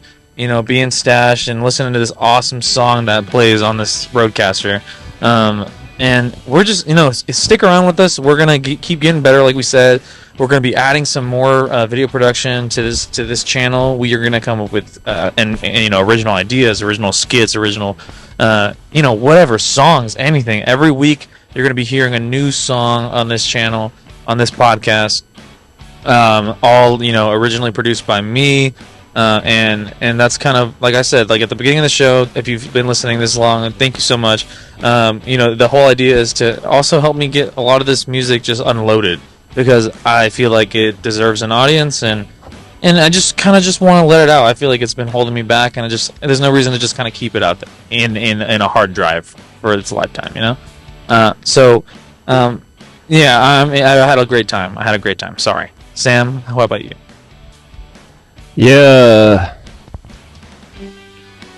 being stashed and listening to this awesome song that plays on this roadcaster. And we're just stick around with us. We're gonna keep getting better, like we said. We're going to be adding some more video production to this channel. We are going to come up with original ideas, original skits, original whatever songs, anything. Every week you're going to be hearing a new song on this channel, on this podcast. All originally produced by me, and that's kind of like I said, like at the beginning of the show. If you've been listening this long, and thank you so much. The whole idea is to also help me get a lot of this music just unloaded, because I feel like it deserves an audience, and I just kind of just want to let it out. I feel like it's been holding me back, and there's no reason to just kind of keep it out there in a hard drive for its lifetime, I had a great time. Sorry, Sam. How about you? Yeah.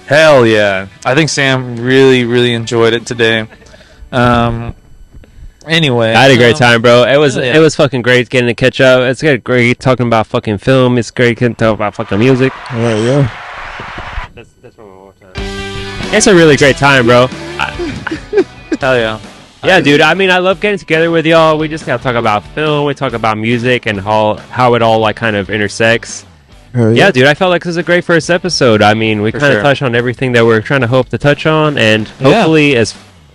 Hell yeah! I think Sam really, really enjoyed it today. Anyway, I had a great time, bro. It was fucking great getting to catch up. It's great talking about fucking film. It's great getting to talk about fucking music. Yeah. That's one more time. It's a really great time, bro. Hell yeah. Yeah, dude. I mean, I love getting together with y'all. We just gotta talk about film. We talk about music and how it all like kind of intersects. Yeah, dude. I felt like this was a great first episode. I mean, we kind of touched on everything that we're trying to hope to touch on, and hopefully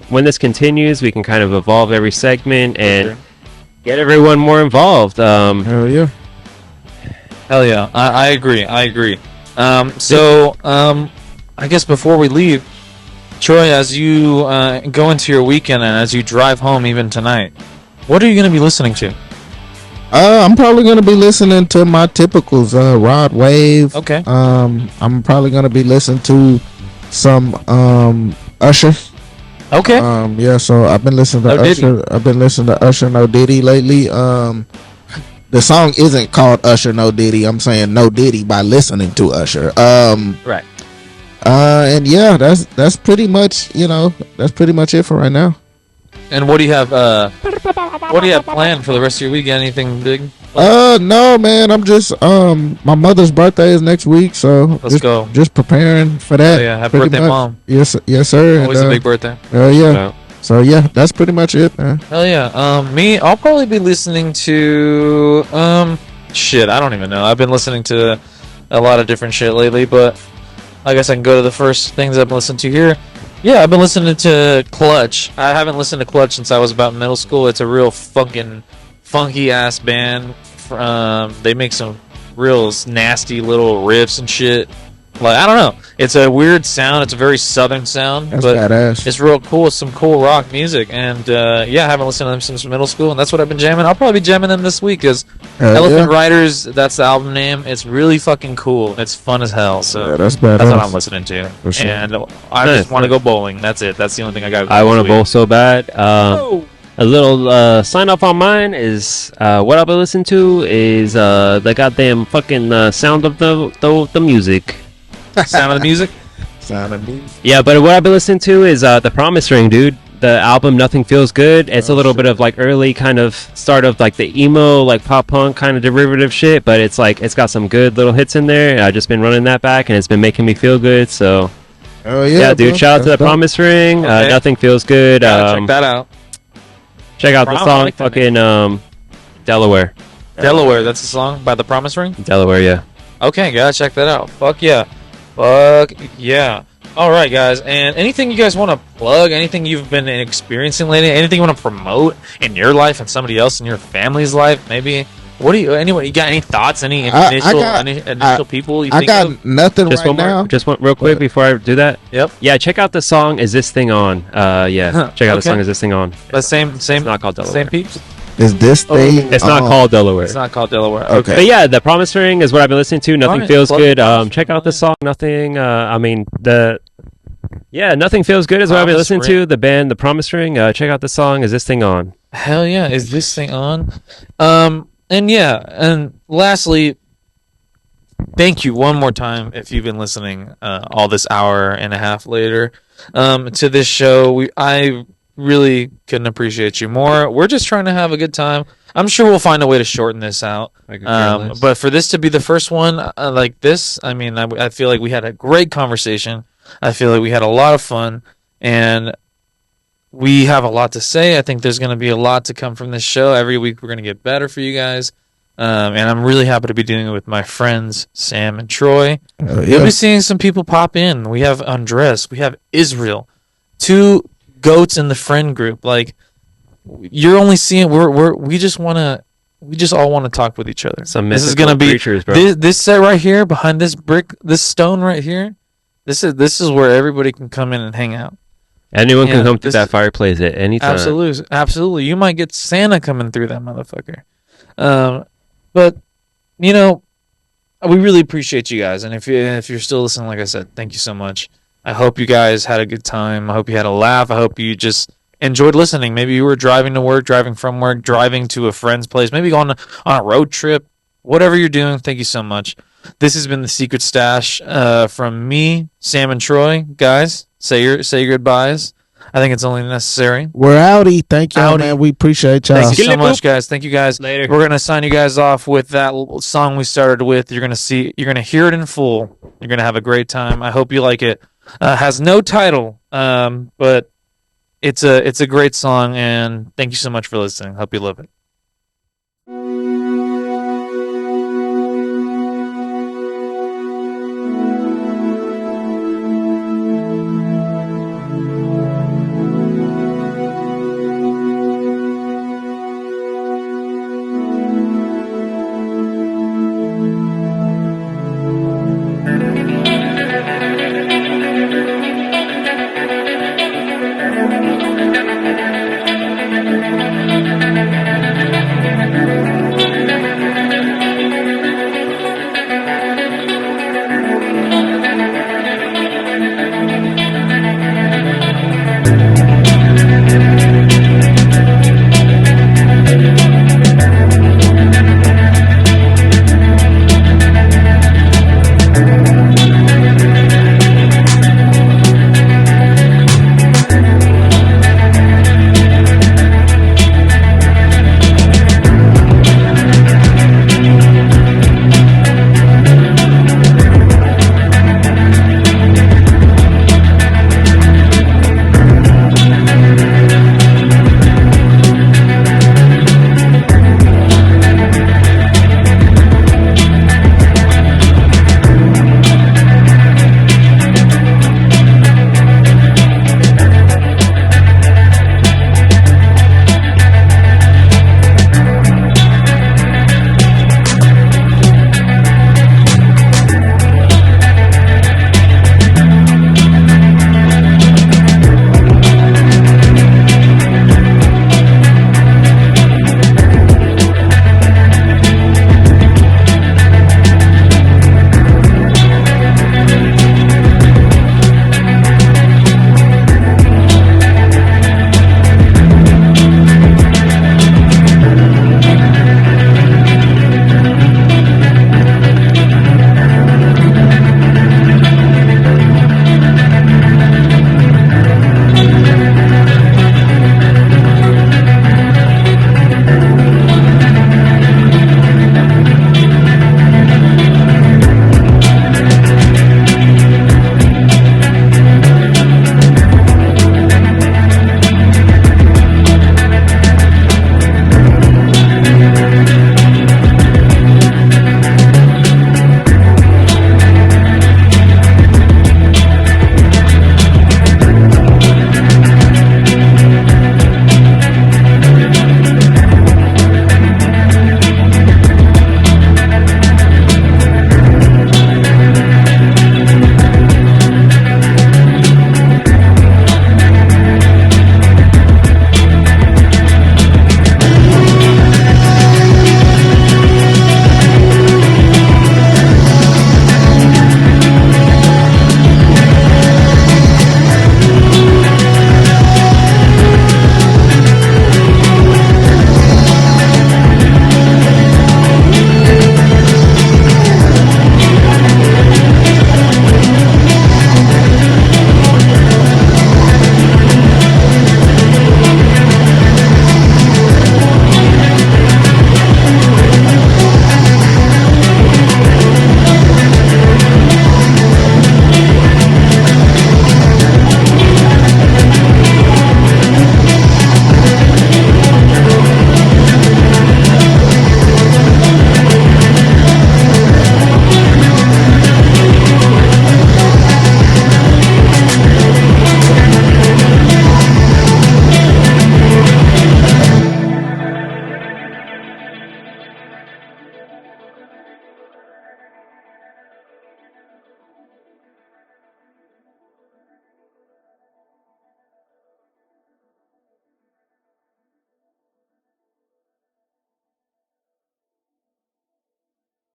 when this continues, we can kind of evolve every segment and get everyone more involved. Hell yeah. I agree. I guess before we leave, Troy, as you go into your weekend and as you drive home even tonight, what are you going to be listening to? I'm probably going to be listening to my typicals, Rod Wave. Okay. I'm probably going to be listening to some Usher. Okay. So I've been listening to Usher. I've been listening to Usher No Diddy lately. The song isn't called Usher No Diddy. I'm saying No Diddy by listening to Usher. Right. And yeah, that's pretty much it for right now. And what do you have planned for the rest of your weekend? Anything big? No, man. I'm just my mother's birthday is next week, so let's go. Just preparing for that. Oh, yeah, happy birthday, Mom. Yes, sir. Always a big birthday. Yeah. No. So yeah, that's pretty much it, man. Hell yeah. I'll probably be listening to shit. I don't even know. I've been listening to a lot of different shit lately, but I guess I can go to the first things I've been listening to here. Yeah, I've been listening to Clutch. I haven't listened to Clutch since I was about middle school. It's a real fucking funky ass band. They make some real nasty little riffs and shit. Like, I don't know. It's a weird sound. It's a very southern sound. That's but badass. It's real cool. It's some cool rock music. And I haven't listened to them since middle school, and that's what I've been jamming. I'll probably be jamming them this week because Elephant Riders, that's the album name. It's really fucking cool. It's fun as hell. So that's badass. That's what I'm listening to. For sure. And I just want to go bowling. That's it. That's the only thing I got. I want to bowl so bad. A little sign off on mine is what I've been listening to is the goddamn fucking sound of the music. Sound of the music? Sound of music. Yeah, but what I've been listening to is The Promise Ring, dude. The album Nothing Feels Good. It's a little bit of like early kind of start of like the emo, like pop punk kind of derivative shit, but it's like it's got some good little hits in there. And I've just been running that back and it's been making me feel good. So yeah, dude, shout out to The Promise Ring. Okay. Nothing Feels Good. Check that out. Check out the song fucking Delaware. Delaware, that's the song by The Promise Ring? Delaware, yeah. Okay, gotta check that out. Fuck yeah. All right, guys. And anything you guys want to plug? Anything you've been experiencing lately? Anything you want to promote in your life and somebody else in your family's life? Maybe. Anyone? You got any thoughts? Any initial people you think of? Nothing just right now. Just one real quick before I do that. Yep. Yeah, check out the song "Is This Thing On." Check out the song "Is This Thing On." But same. It's not called Delaware. Same peeps. Is this thing? It's not called Delaware. It's not called Delaware. Okay. But yeah, The Promise Ring is what I've been listening to. Nothing Alright, feels plug good. it. Check out the song. Nothing. Nothing feels good is what I've been Promise listening to. Ring. The band, The Promise Ring. Check out the song "Is This Thing On." Hell yeah. Is this thing on? And lastly, thank you one more time if you've been listening all this hour and a half later. to this show. I really couldn't appreciate you more. We're just trying to have a good time. I'm sure we'll find a way to shorten this out. But for this to be the first one like this, I mean, I feel like we had a great conversation. I feel like we had a lot of fun, and we have a lot to say. I think there's going to be a lot to come from this show. Every week we're going to get better for you guys. And I'm really happy to be doing it with my friends, Sam and Troy. You'll be seeing some people pop in. We have Andres. We have Israel. 2 goats in the friend group. Like, you're only seeing we just all want to talk with each other. This is gonna be creatures, bro. This set right here behind this stone right here. This is where everybody can come in and hang out. Anyone can come through that fireplace at any time. Absolutely. You might get Santa coming through that motherfucker. But you know, we really appreciate you guys, and if you're still listening, like I said, thank you so much. I hope you guys had a good time. I hope you had a laugh. I hope you just enjoyed listening. Maybe you were driving to work, driving from work, driving to a friend's place, maybe going on a road trip. Whatever you're doing, thank you so much. This has been the Secret Stash from me, Sam, and Troy. Guys, say your goodbyes. I think it's only necessary. We're outie. Thank y'all, man. We appreciate y'all. Thank you so much, guys. Thank you, guys. Later. We're gonna sign you guys off with that song we started with. You're gonna hear it in full. You're gonna have a great time. I hope you like it. Has no title, but it's a great song, and thank you so much for listening. Hope you love it.